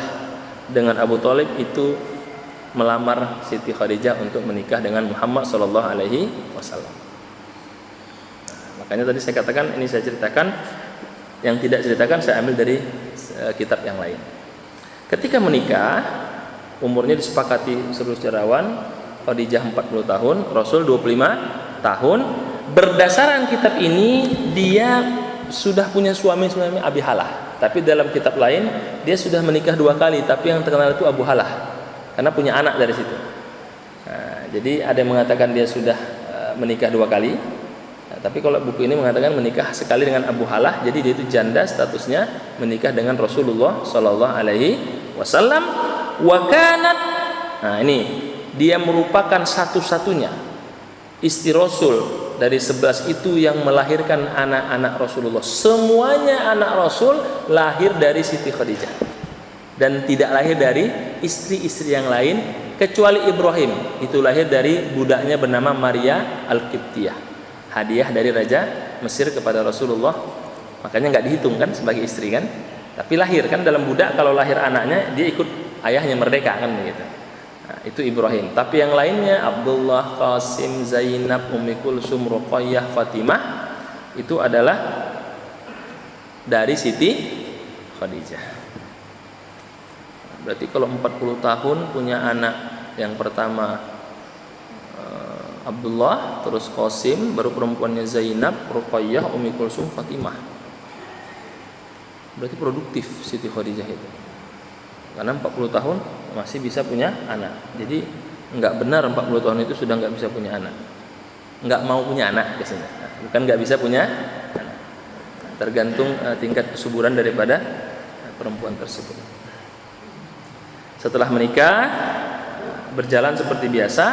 dengan Abu Thalib itu melamar Siti Khadijah untuk menikah dengan Muhammad SAW. Makanya tadi saya katakan, ini saya ceritakan, yang tidak ceritakan saya ambil dari kitab yang lain. Ketika menikah, umurnya disepakati seluruh sejarawan, Khadijah 40 tahun, Rasul 25 tahun. Berdasarkan kitab ini, dia sudah punya suami Abi Halah. Tapi dalam kitab lain, dia sudah menikah 2 kali, tapi yang terkenal itu Abu Halah, karena punya anak dari situ. Nah, jadi ada yang mengatakan dia sudah menikah 2 kali. Nah, tapi kalau buku ini mengatakan menikah sekali dengan Abu Halah, jadi dia itu janda statusnya, menikah dengan Rasulullah Sallallahu Alaihi Wasallam. Wakanat, nah ini dia merupakan satu-satunya istri Rasul dari 11 itu yang melahirkan anak-anak Rasulullah. Semuanya anak Rasul lahir dari Siti Khadijah dan tidak lahir dari istri-istri yang lain kecuali Ibrahim. Itu lahir dari budaknya bernama Maria Al-Qibtiyah, hadiah dari Raja Mesir kepada Rasulullah. Makanya nggak dihitung kan sebagai istri kan, tapi lahir kan dalam budak. Kalau lahir anaknya dia ikut ayahnya merdeka kan begitu. Nah, itu Ibrahim. Tapi yang lainnya Abdullah, Qasim, Zainab, Ummi Kulsum, Ruqayyah, Fatimah itu adalah dari Siti Khadijah. Berarti kalau 40 tahun punya anak yang pertama Abdullah, terus Qasim, baru perempuannya Zainab, Ruqayyah, Ummi Kulsum, Fatimah. Berarti produktif Siti Khadijah itu. Karena 40 tahun masih bisa punya anak. Jadi enggak benar 40 tahun itu sudah enggak bisa punya anak. Enggak mau punya anak biasanya. Bukan enggak bisa punya anak. Tergantung tingkat kesuburan daripada perempuan tersebut. Setelah menikah berjalan seperti biasa.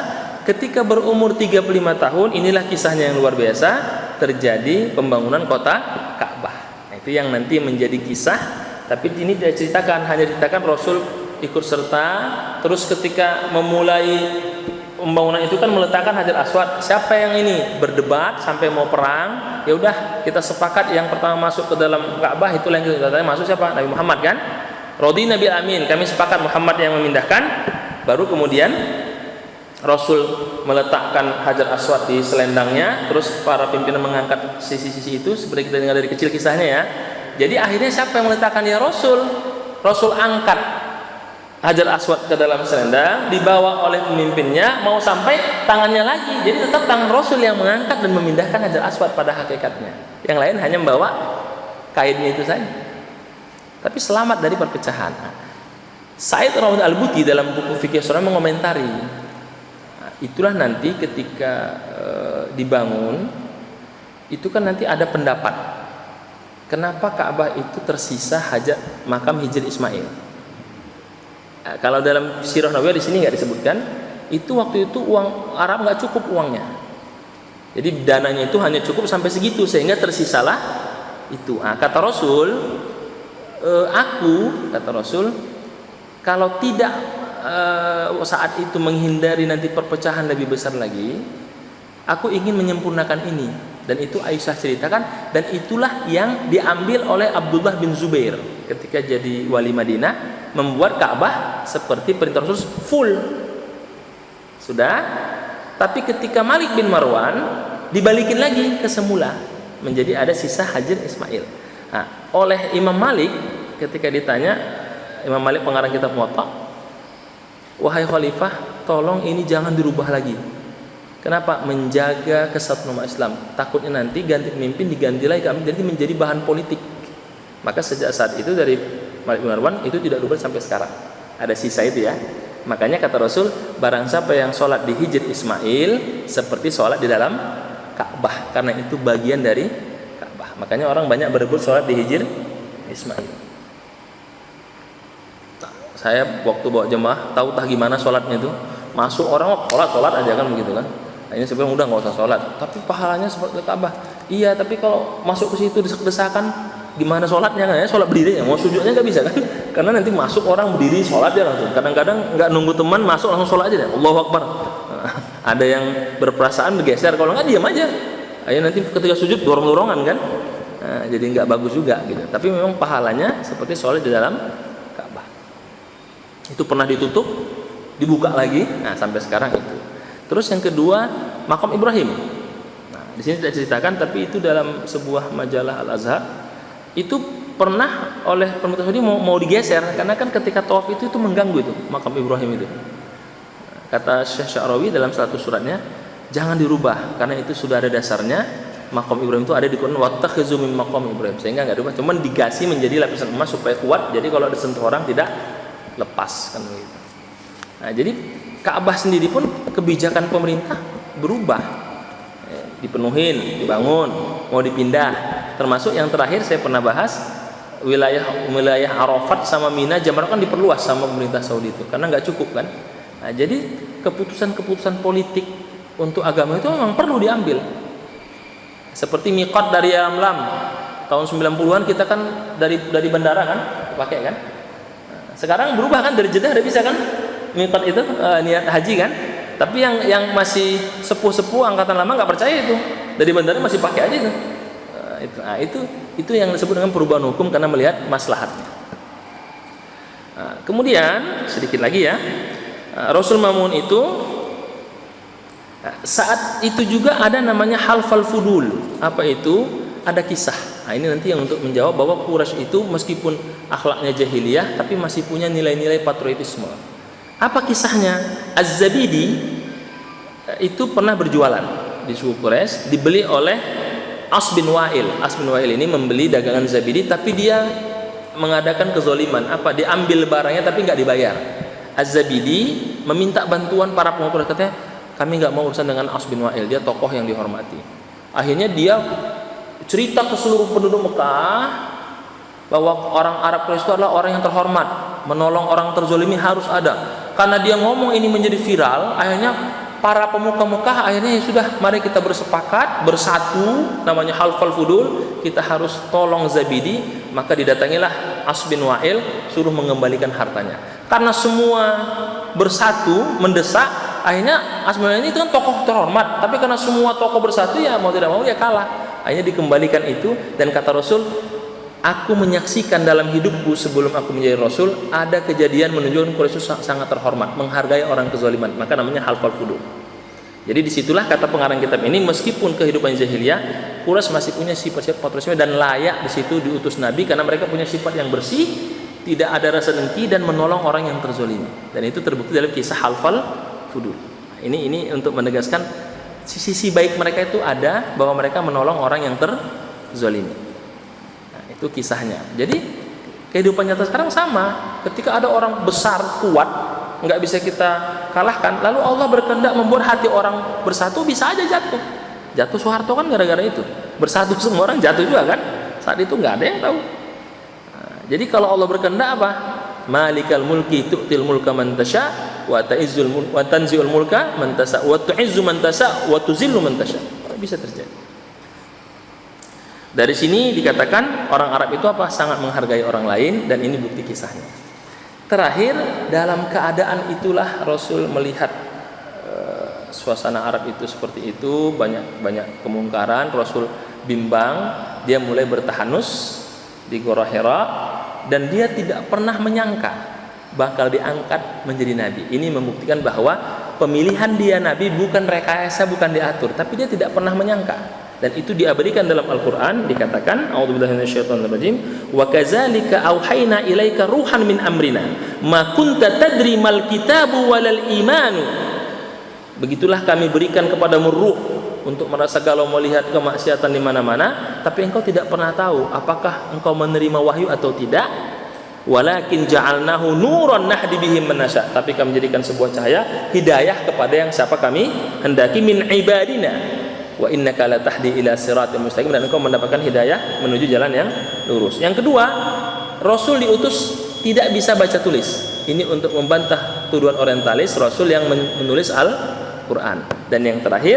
Ketika berumur 35 tahun, inilah kisahnya yang luar biasa, terjadi pembangunan kota Ka'bah. Nah, itu yang nanti menjadi kisah. Tapi ini tidak ceritakan, hanya ceritakan Rasul ikut serta. Terus ketika memulai pembangunan itu kan meletakkan Hajar Aswad. Siapa yang ini berdebat sampai mau perang? Ya udah kita sepakat yang pertama masuk ke dalam Ka'bah itulah yang kita masuk siapa? Nabi Muhammad kan? Rodi Nabi Amin. Kami sepakat Muhammad yang memindahkan. Baru kemudian Rasul meletakkan Hajar Aswad di selendangnya. Terus para pimpinan mengangkat sisi-sisi itu seperti kita dengar dari kecil kisahnya ya. Jadi akhirnya siapa yang meletakkan? Ya Rasul. Rasul angkat Hajar Aswad ke dalam selendang, dibawa oleh pemimpinnya, mau sampai tangannya lagi. Jadi tetap tangan Rasul yang mengangkat dan memindahkan Hajar Aswad pada hakikatnya. Yang lain hanya membawa kainnya itu saja. Tapi selamat dari perpecahan. Said Rawad Al-Buti dalam buku Fikih Sunnah mengomentari, itulah nanti ketika dibangun, itu kan nanti ada pendapat. Kenapa Ka'bah itu tersisa hajat makam Hijr Ismail? Kalau dalam Sirah Nabawiyah di sini nggak disebutkan. Itu waktu itu uang Arab nggak cukup uangnya. Jadi dananya itu hanya cukup sampai segitu sehingga tersisalah itu. Kata Rasul, kata Rasul, kalau tidak saat itu menghindari nanti perpecahan lebih besar lagi, aku ingin menyempurnakan ini. Dan itu Aisyah ceritakan, dan itulah yang diambil oleh Abdullah bin Zubair ketika jadi wali Madinah, membuat Ka'bah seperti perintah Rasul full. Sudah. Tapi ketika Malik bin Marwan dibalikin lagi ke semula, menjadi ada sisa Hajar Ismail. Nah, oleh Imam Malik ketika ditanya, Imam Malik pengarang kitab Muwatta, wahai khalifah, tolong ini jangan dirubah lagi. Kenapa? Menjaga kesatuan umat Islam. Takutnya nanti ganti pemimpin diganti lagi kami jadi menjadi bahan politik. Maka sejak saat itu dari Malik bin Marwan itu tidak berubah sampai sekarang. Ada sisa itu ya. Makanya kata Rasul, barang siapa yang sholat di Hijr Ismail seperti sholat di dalam Ka'bah, karena itu bagian dari Ka'bah. Makanya orang banyak berebut sholat di Hijr Ismail. Saya waktu bawa jemaah tahu tah gimana sholatnya itu. Masuk orang sholat aja kan begitu kan. Ini sebelum udah nggak usah sholat, tapi pahalanya seperti Ka'bah. Iya, tapi kalau masuk ke situ desak-desakan, gimana sholatnya kan ya? Sholat berdiri ya, mau sujudnya nggak bisa kan? Karena nanti masuk orang berdiri sholat ya langsung. Kadang-kadang nggak nunggu teman masuk langsung sholat aja deh. Allahu Akbar. Ada yang berperasaan bergeser, kalau nggak diam aja. Ayo nanti ketika sujud dorong-dorongan kan? Jadi nggak bagus juga gitu. Tapi memang pahalanya seperti sholat di dalam Ka'bah. Itu pernah ditutup, dibuka lagi. Nah sampai sekarang itu. Terus yang kedua, makam Ibrahim. Nah, di sini tidak diceritakan, tapi itu dalam sebuah majalah Al-Azhar itu pernah oleh pemerintah Saudi mau digeser karena kan ketika tawaf itu mengganggu itu makam Ibrahim itu. Kata Syekh Sya'rawi dalam satu suratnya, jangan dirubah karena itu sudah ada dasarnya. Makam Ibrahim itu ada di Quran, wattakhizu min maqam Ibrahim, sehingga enggak dirubah, cuman digasih menjadi lapisan emas supaya kuat. Jadi kalau disentuh orang tidak lepas kan begitu. Nah, jadi Ka'bah sendiri pun kebijakan pemerintah berubah, dipenuhin, dibangun, mau dipindah. Termasuk yang terakhir saya pernah bahas wilayah Arafat sama Mina, Jamrah kan diperluas sama pemerintah Saudi itu karena nggak cukup kan. Nah, jadi keputusan-keputusan politik untuk agama itu memang perlu diambil. Seperti miqat dari Yalamlam tahun 90-an kita kan dari bandara kan pakai kan. Sekarang berubah kan, dari Jeddah udah bisa kan miqat itu niat haji kan. Tapi yang masih sepuh-sepuh angkatan lama nggak percaya itu, dari bandara masih pakai aja itu. Itu yang disebut dengan perubahan hukum karena melihat maslahatnya. Kemudian sedikit lagi ya, Rasul Mamun itu saat itu juga ada namanya halfal fudul. Apa itu? Ada kisah. Ini nanti yang untuk menjawab bahwa Quraisy itu meskipun akhlaknya jahiliyah tapi masih punya nilai-nilai patriotisme. Apa kisahnya? Az-Zabidi itu pernah berjualan di suku Quraisy, dibeli oleh As bin Wa'il. As bin Wa'il ini membeli dagangan Zabidi, tapi dia mengadakan kezoliman. Apa? Diambil barangnya tapi nggak dibayar. Az-Zabidi meminta bantuan para pengukur, katanya kami nggak mau urusan dengan As bin Wa'il, dia tokoh yang dihormati. Akhirnya dia cerita ke seluruh penduduk Mekah bahwa orang Arab Quraisy itu adalah orang yang terhormat, menolong orang terzolimi harus ada. Karena dia ngomong ini menjadi viral, akhirnya para pemuka Mekah akhirnya ya sudah, mari kita bersepakat bersatu, namanya halfal fudul, kita harus tolong Zabidi. Maka didatangilah As bin Wa'il, suruh mengembalikan hartanya. Karena semua bersatu mendesak, akhirnya As bin Wa'il itu kan tokoh terhormat, tapi karena semua tokoh bersatu ya mau tidak mau ya kalah. Akhirnya dikembalikan itu, dan kata Rasul, aku menyaksikan dalam hidupku sebelum aku menjadi Rasul ada kejadian menunjukkan Quraisy sangat terhormat, menghargai orang kezaliman, maka namanya halfal fudul. Jadi disitulah kata pengarang kitab ini, meskipun kehidupan jahiliyah, Quraisy masih punya sifat-sifat patriotisme dan layak di situ diutus Nabi karena mereka punya sifat yang bersih, tidak ada rasa dengki dan menolong orang yang terzalimi. Dan itu terbukti dalam kisah halfal fudul. Ini untuk menegaskan sisi baik mereka itu ada, bahwa mereka menolong orang yang terzalimi. Itu kisahnya. Jadi kehidupan nyata sekarang sama. Ketika ada orang besar kuat nggak bisa kita kalahkan, lalu Allah berkehendak membuat hati orang bersatu, bisa aja jatuh Soeharto kan gara-gara itu, bersatu semua orang jatuh juga kan, saat itu nggak ada yang tahu. Jadi kalau Allah berkehendak apa? Malikal mulki tu'til mulka man tasha wa tanzi'ul mulka man tasha wa tu'izzu man tasha wa tuzillu man tasha. Bisa terjadi. Dari sini dikatakan orang Arab itu apa? Sangat menghargai orang lain, dan ini bukti kisahnya. Terakhir, dalam keadaan itulah Rasul melihat suasana Arab itu seperti itu, banyak kemungkaran, Rasul bimbang, dia mulai bertahanus di Gora Hira, dan dia tidak pernah menyangka bakal diangkat menjadi nabi. Ini membuktikan bahwa pemilihan dia nabi bukan rekayasa, bukan diatur, tapi dia tidak pernah menyangka. Dan itu diabadikan dalam Al-Qur'an, dikatakan a'udzubillahi minasyaitonirrajim wa kadzalika auhayna ilaika ruhan min amrina ma kunta tadri mal kitabu walal imanu. Begitulah kami berikan kepadamu ruh untuk merasa galau melihat kemaksiatan di mana-mana, tapi engkau tidak pernah tahu apakah engkau menerima wahyu atau tidak. Walakin ja'alnahu nuran nahdi bihi man nasya, tapi kami jadikan sebuah cahaya hidayah kepada yang siapa kami hendaki min ibadina. Wa innaka la tahdi ila siratal mustaqim, dan engkau mendapatkan hidayah menuju jalan yang lurus. Yang kedua, Rasul diutus tidak bisa baca tulis. Ini untuk membantah tuduhan orientalis, Rasul yang menulis Al-Qur'an. Dan yang terakhir,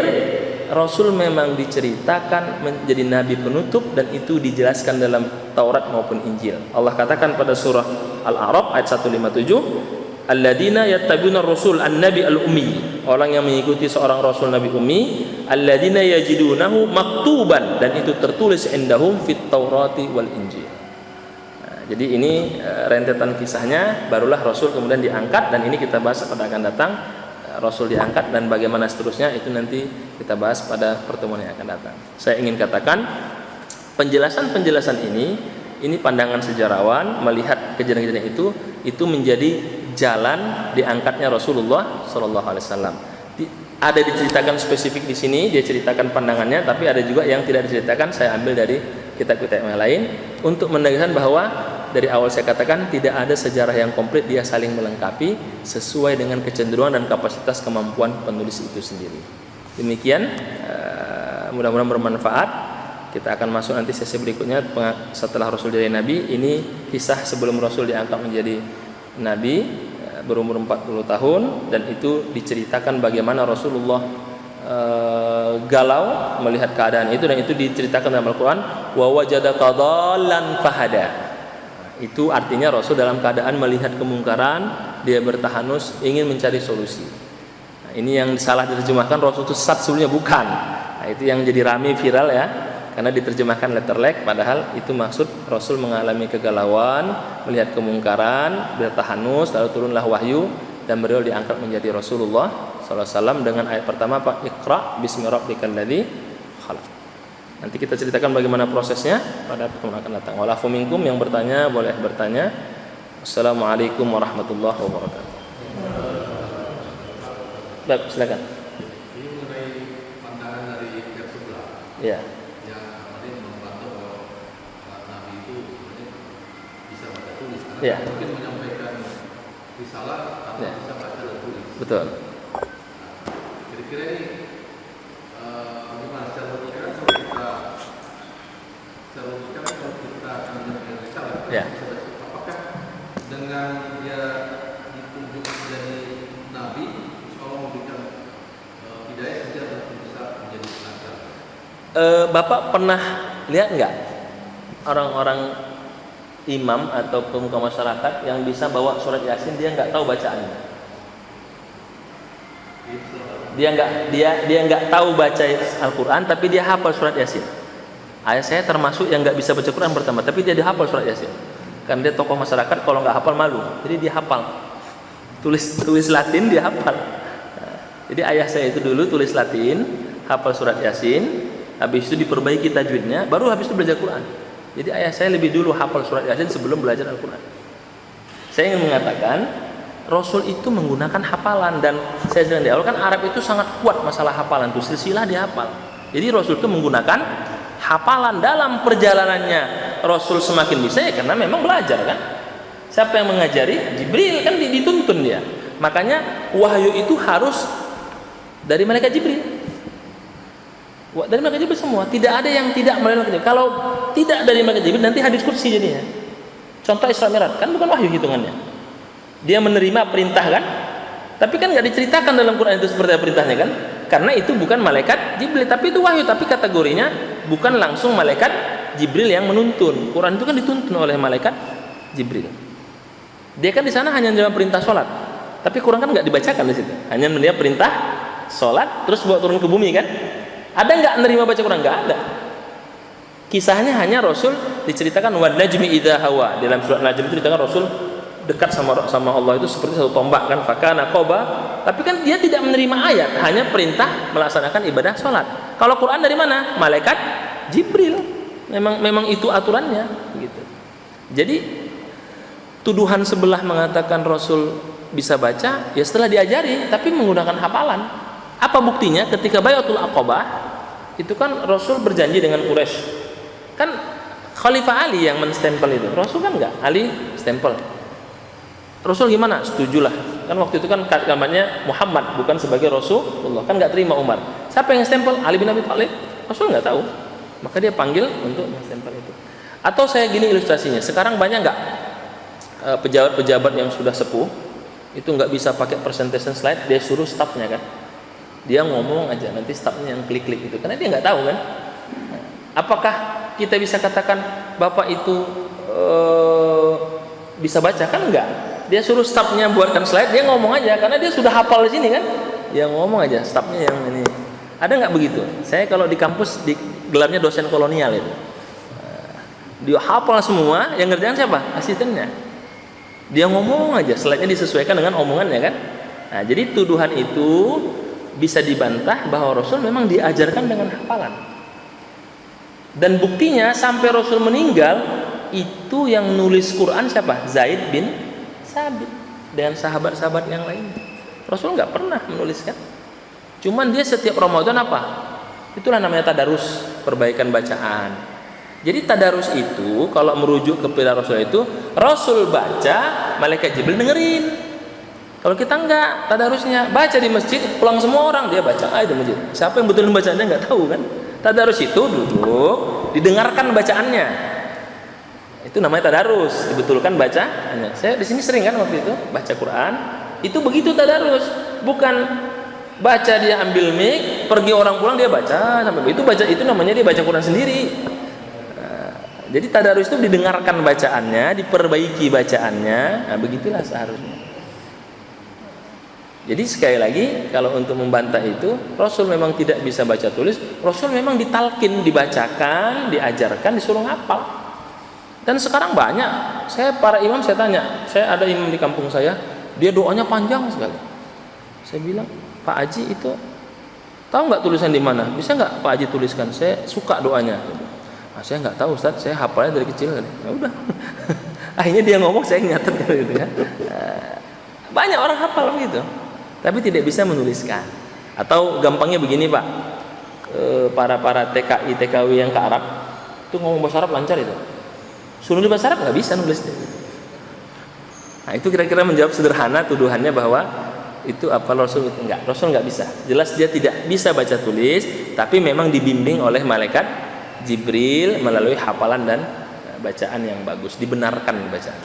Rasul memang diceritakan menjadi nabi penutup, dan itu dijelaskan dalam Taurat maupun Injil. Allah katakan pada surah Al-A'raf ayat 157, alladzina yattabi'una ar-rasul an-nabi al-ummi, orang yang mengikuti seorang rasul nabi ummi, alladzina yajidunahu maktuban, dan itu tertulis indahum fit taurati wal injil. Jadi ini rentetan kisahnya, barulah Rasul kemudian diangkat, dan ini kita bahas pada akan datang. Rasul diangkat dan bagaimana seterusnya itu nanti kita bahas pada pertemuan yang akan datang. Saya ingin katakan penjelasan ini pandangan sejarawan melihat kejadian-kejadian itu menjadi jalan diangkatnya Rasulullah Shallallahu Alaihi Wasallam. Ada diceritakan spesifik di sini, dia ceritakan pandangannya, tapi ada juga yang tidak diceritakan. Saya ambil dari kitab-kitab yang lain untuk menegaskan bahwa dari awal saya katakan tidak ada sejarah yang komplit, dia saling melengkapi sesuai dengan kecenderungan dan kapasitas kemampuan penulis itu sendiri. Demikian, mudah-mudahan bermanfaat. Kita akan masuk nanti sesi berikutnya setelah Rasul jadi Nabi. Ini kisah sebelum Rasul diangkat menjadi Nabi, berumur 40 tahun, dan itu diceritakan bagaimana Rasulullah galau melihat keadaan itu, dan itu diceritakan dalam Al-Quran, wa wajadaka dhallan fahada. Itu artinya Rasul dalam keadaan melihat kemungkaran, dia bertahanus ingin mencari solusi. Nah, ini yang salah diterjemahkan Rasul itu sesat, sebenarnya bukan. Nah, itu yang jadi rame viral ya, karena diterjemahkan letter leg, padahal itu maksud Rasul mengalami kegalauan, melihat kemungkaran, bertahanus, lalu turunlah wahyu dan beliau diangkat menjadi Rasulullah SAW dengan ayat pertama apa? Iqra bismi rabbikal ladzi khalaq. Nanti kita ceritakan bagaimana prosesnya pada pertemuan akan datang. Walafu minkum, yang bertanya boleh bertanya. Assalamualaikum warahmatullahi wabarakatuh. Baik, silakan. Ini mengenai pandangan dari pihak sebelah. Ya. Yang tadi membantah bahwa Nabi itu sebenarnya bisa baca tulis. Karena Ya. mungkin menyampaikan risalah atau Ya. bisa baca dan tulis. Betul. Kira-kira ini bagaimana secara logika kan kalau kita akan menyampaikan risalah, Ya. bisa baca. Apakah dengan dia ditunjuk menjadi Nabi, Allah memberikan hidayah saja dan bisa menjadi pengajar? Bapak pernah lihat nggak orang-orang imam atau pemuka masyarakat yang bisa bawa surat Yasin dia nggak tahu bacaannya? Dia nggak tahu baca Al-Quran, tapi dia hafal surat Yasin. Ayah saya termasuk yang nggak bisa baca Quran pertama, tapi dia hafal surat Yasin. Kan dia tokoh masyarakat, kalau nggak hafal malu, jadi dia hafal. Tulis Latin dia hafal. Nah, jadi ayah saya itu dulu tulis Latin, hafal surat Yasin, habis itu diperbaiki tajwidnya, baru habis itu belajar Quran. Jadi ayah saya lebih dulu hafal surat Yasin sebelum belajar Al-Quran. Saya ingin mengatakan Rasul itu menggunakan hafalan, dan saya bilang di awal kan Arab itu sangat kuat masalah hafalan, itu silsilah dia hafal. Jadi Rasul itu menggunakan hafalan dalam perjalanannya. Rasul semakin bisa ya karena memang belajar kan. Siapa yang mengajari? Jibril kan dituntun dia. Makanya wahyu itu harus dari malaikat Jibril. Dari malaikat Jibril semua. Tidak ada yang tidak melalui malaikat Jibril. Kalau tidak dari malaikat Jibril nanti hadis kursi jadinya. Contoh Isra Mi'raj kan bukan wahyu hitungannya. Dia menerima perintah kan, tapi kan nggak diceritakan dalam Quran itu seperti apa perintahnya kan, karena itu bukan malaikat Jibril, tapi itu wahyu, tapi kategorinya bukan langsung malaikat Jibril yang menuntun. Quran itu kan dituntun oleh malaikat Jibril. Dia kan di sana hanya menerima perintah sholat, tapi Quran kan nggak dibacakan di situ, hanya menerima perintah sholat terus bawa turun ke bumi kan. Ada nggak menerima baca Quran? Nggak ada. Kisahnya hanya Rasul diceritakan wan najmi idza hawa, dalam surat Najm itu diceritakan Rasul dekat sama Allah itu seperti satu tombak kan, fakana qoba, tapi kan dia tidak menerima ayat, hanya perintah melaksanakan ibadah sholat. Kalau Quran dari mana? Malaikat Jibril. Memang itu aturannya gitu. Jadi tuduhan sebelah mengatakan Rasul bisa baca ya setelah diajari, tapi menggunakan hafalan. Apa buktinya? Ketika Bai'atul Aqabah itu kan Rasul berjanji dengan Quraisy. Kan Khalifah Ali yang menstempel itu, Rasul kan enggak, Ali stempel. Rasul gimana? Setujulah. Kan waktu itu kan namanya Muhammad, bukan sebagai Rasulullah. Kan nggak terima Umar. Siapa yang stempel? Ali bin Abi Thalib. Rasul nggak tahu. Maka dia panggil untuk stempel itu. Atau saya gini ilustrasinya. Sekarang banyak nggak pejabat-pejabat yang sudah sepuh itu nggak bisa pakai presentation slide, dia suruh stafnya kan. Dia ngomong aja, nanti stafnya yang klik-klik itu. Karena dia nggak tahu kan. Apakah kita bisa katakan Bapak itu bisa baca? Kan enggak. Dia suruh stafnya buatkan slide, dia ngomong aja karena dia sudah hafal di sini kan. Dia ngomong aja, stafnya yang ini. Ada nggak begitu? Saya kalau di kampus di gelarnya dosen kolonial itu. Dia hafal semua, yang ngerjain siapa? Asistennya. Dia ngomong aja, slide-nya disesuaikan dengan omongannya kan. Nah, jadi tuduhan itu bisa dibantah bahwa Rasul memang diajarkan dengan hafalan. Dan buktinya sampai Rasul meninggal itu yang nulis Quran siapa? Zaid bin Sabit dengan sahabat-sahabat yang lain. Rasul nggak pernah menuliskan. Cuman dia setiap Ramadan apa? Itulah namanya tadarus, perbaikan bacaan. Jadi tadarus itu kalau merujuk kepada Rasul itu, Rasul baca, malaikat Jibril dengerin. Kalau kita enggak, tadarusnya baca di masjid, pulang semua orang dia baca ayat di masjid. Siapa yang betul bacanya nggak tahu kan? Tadarus itu duduk, didengarkan bacaannya. Itu namanya tadarus, dibetulkan bacaannya. Saya di sini sering kan waktu itu baca Quran, itu begitu tadarus, bukan baca dia ambil mic, pergi orang pulang dia baca sampai itu namanya dia baca Quran sendiri. Jadi tadarus itu didengarkan bacaannya, diperbaiki bacaannya. Nah, begitulah seharusnya. Jadi sekali lagi, kalau untuk membantah itu, Rasul memang tidak bisa baca tulis. Rasul memang ditalkin, dibacakan, diajarkan, disuruh ngapal. Dan sekarang banyak. Para imam saya tanya, saya ada imam di kampung saya, dia doanya panjang sekali. Saya bilang, Pak Haji itu tahu nggak tulisan di mana? Bisa nggak Pak Haji tuliskan? Saya suka doanya. Saya nggak tahu Ustaz, saya hafalnya dari kecil. Ya udah. Akhirnya dia ngomong, saya nyatet gitu ya. Banyak orang hafal begitu, tapi tidak bisa menuliskan. Atau gampangnya begini Pak, para TKI TKW yang ke Arab itu ngomong bahasa Arab lancar itu. Suruh nulis bahasa Arab nggak bisa nulis. Nah itu kira-kira menjawab sederhana tuduhannya bahwa itu apa Rasul nggak bisa. Jelas dia tidak bisa baca tulis, tapi memang dibimbing oleh malaikat Jibril melalui hafalan dan bacaan yang bagus, dibenarkan bacaan.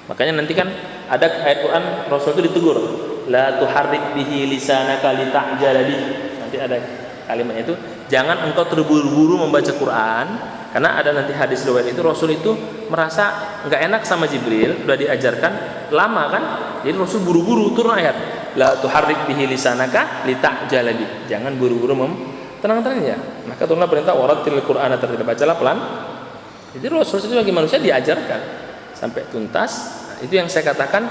Makanya nanti kan ada ayat Quran Rasul itu ditegur, la tuharrik bihi lisanaka lita'jala bih. Nanti ada kalimatnya itu, jangan engkau terburu-buru membaca Quran, karena ada nanti hadis riwayat itu Rasul itu merasa nggak enak sama Jibril, udah diajarkan lama kan, jadi Rasul buru-buru turun ayat, la tuharrik bihi lisanaka lita'jala bih. Jangan buru-buru tenang-tenang ya. Maka turunlah perintah warattil Qur'ana, tertidak bacalah pelan. Jadi Rasul itu bagi manusia diajarkan sampai tuntas. Nah, itu yang saya katakan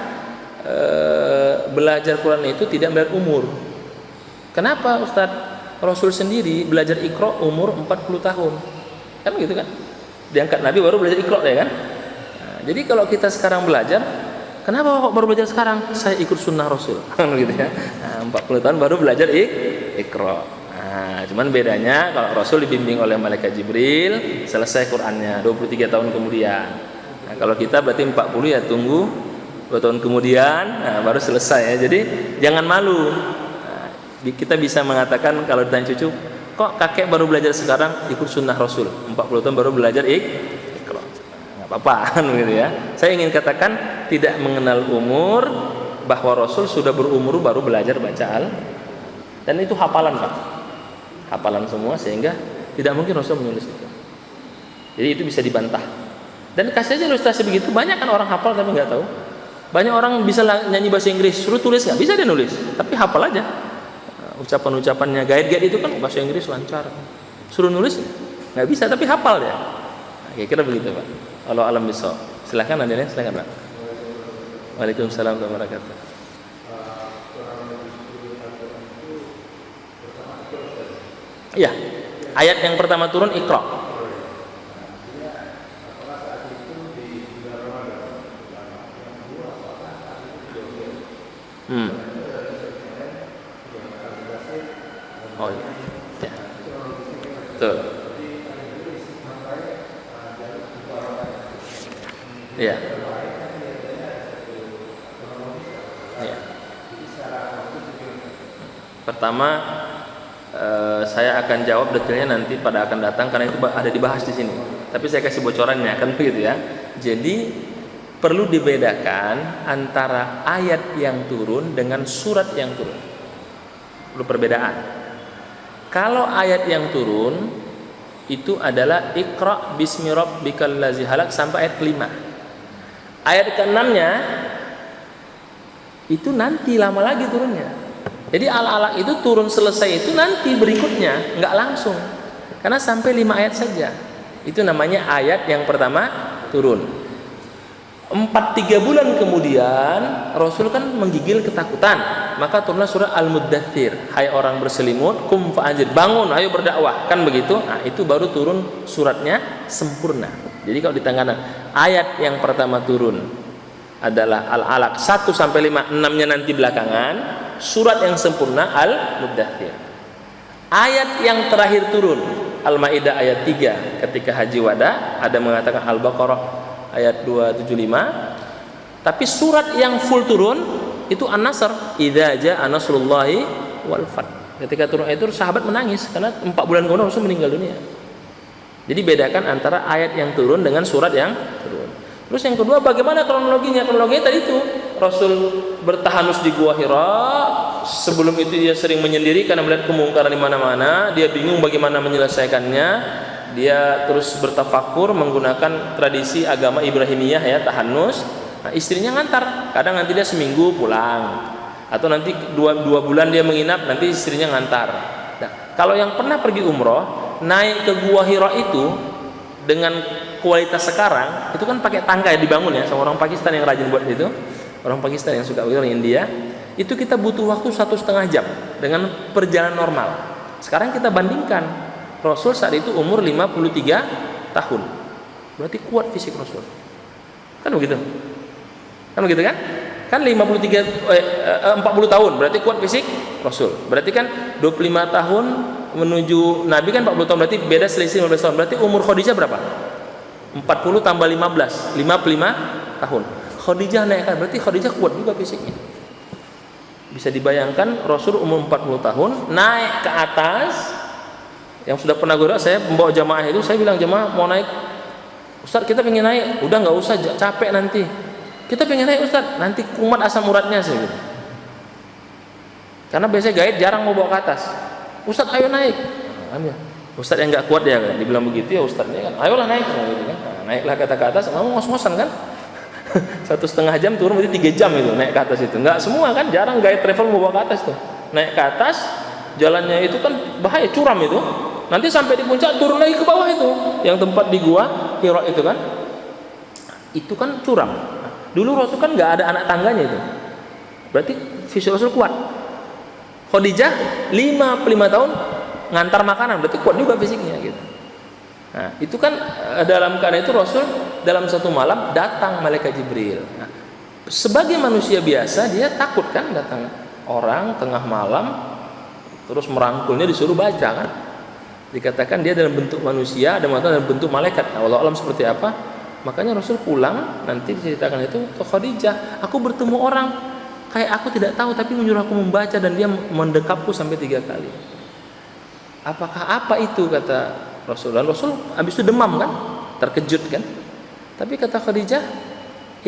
belajar Quran itu tidak melihat umur. Kenapa Ustadz? Rasul sendiri belajar Iqra umur 40 tahun. Kan gitu kan? Diangkat Nabi baru belajar Iqra ya kan? Nah, jadi kalau kita sekarang belajar, kenapa kok baru belajar sekarang? Saya ikut sunnah Rasul. Gitu ya. Nah, 40 tahun baru belajar Iqra. Nah, cuman bedanya kalau Rasul dibimbing oleh malaikat Jibril, selesai Qur'annya 23 tahun kemudian. Nah, kalau kita berarti 40 ya tunggu 2 tahun kemudian, nah, baru selesai ya. Jadi jangan malu. Nah, kita bisa mengatakan kalau ditanya cucu, kok kakek baru belajar sekarang? Ikut sunnah Rasul. 40 tahun baru belajar Iqra. Nggak apa-apa gitu ya. Saya ingin katakan tidak mengenal umur, bahwa Rasul sudah berumur baru belajar baca dan itu hafalan Pak. Hafalan semua sehingga tidak mungkin Rasul menulis itu. Jadi itu bisa dibantah. Dan kasih aja ilustrasi begitu, banyak kan orang hafal tapi nggak tahu. Banyak orang bisa nyanyi bahasa Inggris, suruh tulis nggak bisa dia nulis, tapi hafal aja. Ucapan-ucapannya guide-guide itu kan bahasa Inggris lancar. Suruh nulis nggak bisa tapi hafal dia. Nah, kira-kira begitu Pak. Allah alam bisa. Silakan Anda, silakan Pak. Waalaikumsalam warahmatullahi wabarakatuh. Iya, ayat yang pertama turun Iqra. Oh iya. Ya. Betul. Iya. Iya. Pertama saya akan jawab detailnya nanti pada akan datang karena itu ada dibahas di sini. Tapi saya kasih bocorannya kan begitu ya. Jadi perlu dibedakan antara ayat yang turun dengan surat yang turun. Perlu perbedaan. Kalau ayat yang turun itu adalah Iqra bismi rabbikal ladzi khalaq sampai ayat ke-5. Ayat ke-6-nya itu nanti lama lagi turunnya. Jadi al-alaq itu turun selesai itu nanti berikutnya, nggak langsung. Karena sampai 5 ayat saja. Itu namanya ayat yang pertama turun. 3 bulan kemudian Rasul kan menggigil ketakutan, maka turunlah surah Al-Muddathir. Hai orang berselimut, kum fa'anzir, bangun, ayo berdakwah, kan begitu. Nah, itu baru turun suratnya sempurna. Jadi kalau ditanggapan ayat yang pertama turun adalah Al-Alaq 1 sampai 5, 6-nya nanti belakangan. Surat yang sempurna Al-Muddathir. Ayat yang terakhir turun Al-Maidah ayat 3 ketika haji wada, ada mengatakan Al-Baqarah ayat 275. Tapi surat yang full turun itu An-Nasr, idza jaa nasrullahi wal fath. Ketika turun ayat itu sahabat menangis karena 4 bulan kemudian Rasul meninggal dunia. Jadi bedakan antara ayat yang turun dengan surat yang turun. Terus yang kedua, bagaimana kronologinya? Kronologinya tadi itu Rasul bertahanus di Gua Hira, sebelum itu dia sering menyendiri karena melihat kemungkaran di mana-mana, dia bingung bagaimana menyelesaikannya. Dia terus bertafakur menggunakan tradisi agama Ibrahimiyah ya, tahannus. Nah, istrinya ngantar, kadang nanti dia seminggu pulang, atau nanti dua bulan dia menginap, nanti istrinya ngantar. Nah, kalau yang pernah pergi umroh naik ke Gua Hira itu dengan kualitas sekarang, itu kan pakai tangga ya, dibangun ya sama orang Pakistan yang rajin buat itu, orang Pakistan yang suka orang India. Itu kita butuh waktu 1,5 jam dengan perjalanan normal. Sekarang kita bandingkan, Rasul saat itu umur 53 tahun, berarti kuat fisik Rasul, kan begitu? Kan begitu kan? Kan 40 tahun berarti kuat fisik Rasul. Berarti kan 25 tahun menuju Nabi kan 40 tahun, berarti beda selisih 15 tahun. Berarti umur Khadijah berapa? 40 tambah 15, 55 tahun. Khadijah naik kan, berarti Khadijah kuat juga fisiknya. Bisa dibayangkan Rasul umur 40 tahun naik ke atas. Yang sudah pernah gue saya membawa jamaah itu, saya bilang jamaah mau naik, Ustaz kita pengen naik. Udah nggak usah, capek nanti. Kita pengen naik Ustaz, nanti kumat asam uratnya saya gitu. Karena biasanya gaib jarang mau bawa ke atas. Ustaz ayo naik. Ustaz yang nggak kuat ya kan, dibilang begitu ya Ustaznya kan, ayolah naik gitu kan. Nah, naiklah kata ke atas, kamu ngos-ngosan kan? 1,5 jam turun berarti 3 jam itu naik ke atas itu. Nggak semua kan, jarang gaib travel mau bawa ke atas tuh. Naik ke atas, jalannya itu kan bahaya, curam itu. Nanti sampai di puncak turun lagi ke bawah itu, yang tempat di Gua Hira itu kan. Itu kan curam. Dulu Rasul kan nggak ada anak tangganya itu, berarti fisik Rasul kuat. Khadijah 55 tahun ngantar makanan, berarti kuat juga fisiknya gitu. Nah, itu kan dalam keadaan itu Rasul dalam satu malam datang malaikat Jibril. Nah, sebagai manusia biasa dia takut kan datang orang tengah malam terus merangkulnya disuruh baca kan. Dikatakan dia dalam bentuk manusia, ada mengatakan dalam bentuk malaikat. Nah, wallahu alam seperti apa? Makanya Rasul pulang, nanti diceritakan itu ke Khadijah, aku bertemu orang kayak aku tidak tahu tapi menyuruh aku membaca dan dia mendekapku sampai 3 kali. Apakah apa itu, kata Rasul. Dan Rasul habis itu demam kan, terkejut kan. Tapi kata Khadijah,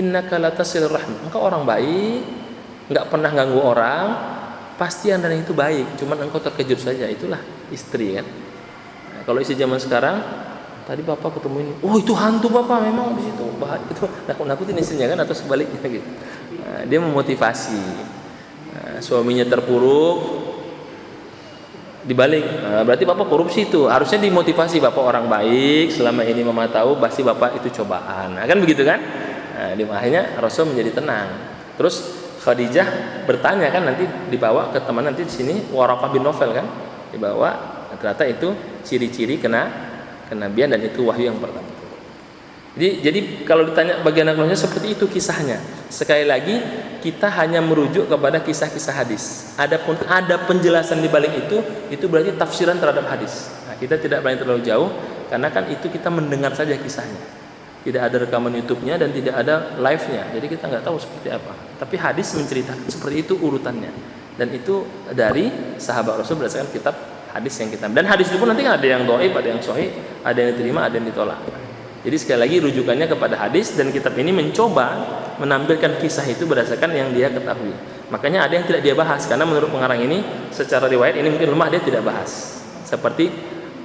innaka latasil rahim, engkau orang baik, nggak pernah ganggu orang, pasti anda itu baik, cuman engkau terkejut saja. Itulah istri kan. Nah, kalau istri zaman sekarang, tadi bapak ketemu ini, oh itu hantu bapak, memang di situ bahaya itu, nakut-nakutin istrinya kan, atau sebaliknya gitu. Nah, dia memotivasi. Nah, suaminya terpuruk, dibalik, nah, berarti bapak korupsi itu. Harusnya dimotivasi, bapak orang baik, selama ini mama tahu pasti bapak itu cobaan. Nah, kan begitu kan? Nah, akhirnya Rasul menjadi tenang. Terus Khadijah bertanya kan, nanti dibawa ke teman nanti di sini Waraqah bin Nawfal kan, dibawa. Nah, ternyata itu ciri-ciri kenabian dan itu wahyu yang pertama. Jadi kalau ditanya bagian agamanya seperti itu kisahnya. Sekali lagi kita hanya merujuk kepada kisah-kisah hadis. Adapun ada penjelasan di balik itu berarti tafsiran terhadap hadis. Nah, kita tidak berani terlalu jauh karena kan itu kita mendengar saja kisahnya. Tidak ada rekaman YouTube-nya dan tidak ada live-nya. Jadi kita nggak tahu seperti apa. Tapi hadis menceritakan seperti itu urutannya. Dan itu dari sahabat Rasul berdasarkan kitab hadis yang kita. Dan hadis itu pun nanti ada yang dhaif, ada yang sahih, ada yang diterima, ada yang ditolak. Jadi sekali lagi rujukannya kepada hadis, dan kitab ini mencoba menampilkan kisah itu berdasarkan yang dia ketahui. Makanya ada yang tidak dia bahas karena menurut pengarang ini secara riwayat ini mungkin lemah, dia tidak bahas. Seperti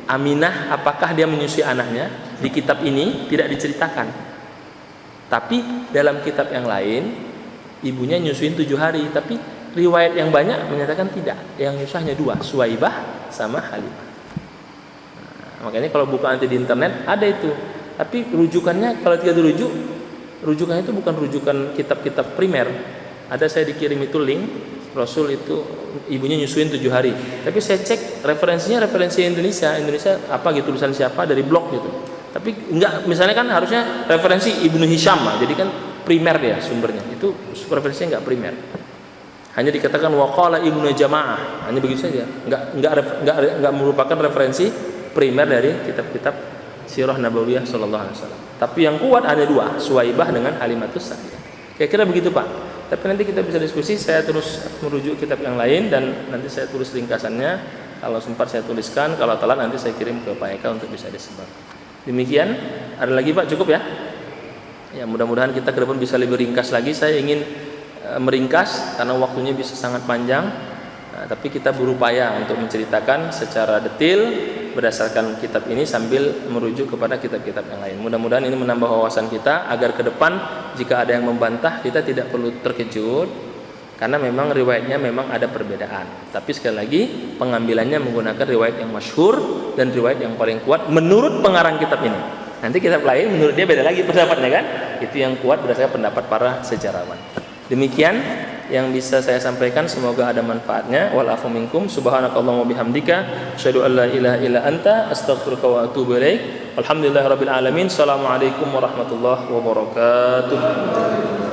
Aminah, apakah dia menyusui anaknya, di kitab ini tidak diceritakan. Tapi dalam kitab yang lain ibunya nyusuin 7 hari, tapi riwayat yang banyak menyatakan tidak, yang nyusu hanya 2, Suwaibah sama Halimah. Nah, makanya kalau buka nanti di internet ada itu. Tapi rujukannya kalau tidak dirujuk, rujukannya itu bukan rujukan kitab-kitab primer. Ada saya dikirim itu link, Rasul itu ibunya nyusuin 7 hari. Tapi saya cek referensinya referensi Indonesia apa gitu, tulisan siapa dari blog gitu. Tapi enggak, misalnya kan harusnya referensi Ibnu Hisham, jadi kan primer dia sumbernya. Itu referensinya enggak primer. Hanya dikatakan waqala Ibnu Jamaah, hanya begitu saja. Enggak merupakan referensi primer dari kitab-kitab Sirah Nabawiyah sallallahu alaihi wasallam. Tapi yang kuat hanya 2, Suwaibah dengan Halimatus Sa'diyah. Kira-kira begitu, Pak. Tapi nanti kita bisa diskusi, saya terus merujuk kitab yang lain dan nanti saya tulis ringkasannya. Kalau sempat saya tuliskan, kalau telat nanti saya kirim ke Pak Eka untuk bisa disebar. Demikian. Ada lagi, Pak? Cukup ya? Ya, mudah-mudahan kita ke depan bisa lebih ringkas lagi. Saya ingin meringkas karena waktunya bisa sangat panjang. Tapi kita berupaya untuk menceritakan secara detail berdasarkan kitab ini sambil merujuk kepada kitab-kitab yang lain. Mudah-mudahan ini menambah wawasan kita agar ke depan jika ada yang membantah kita tidak perlu terkejut, karena memang riwayatnya memang ada perbedaan. Tapi sekali lagi pengambilannya menggunakan riwayat yang masyhur dan riwayat yang paling kuat menurut pengarang kitab ini. Nanti kitab lain menurut dia beda lagi pendapatnya kan? Itu yang kuat berdasarkan pendapat para sejarawan. Demikian yang bisa saya sampaikan, semoga ada manfaatnya. Wal afu minkum, subhanakallahumma bihamdika, asyhadu an la ilaha illa anta, astaghfiruka wa atubu ilaik. Alhamdulillahirabbil alamin. Assalamualaikum warahmatullahi wabarakatuh.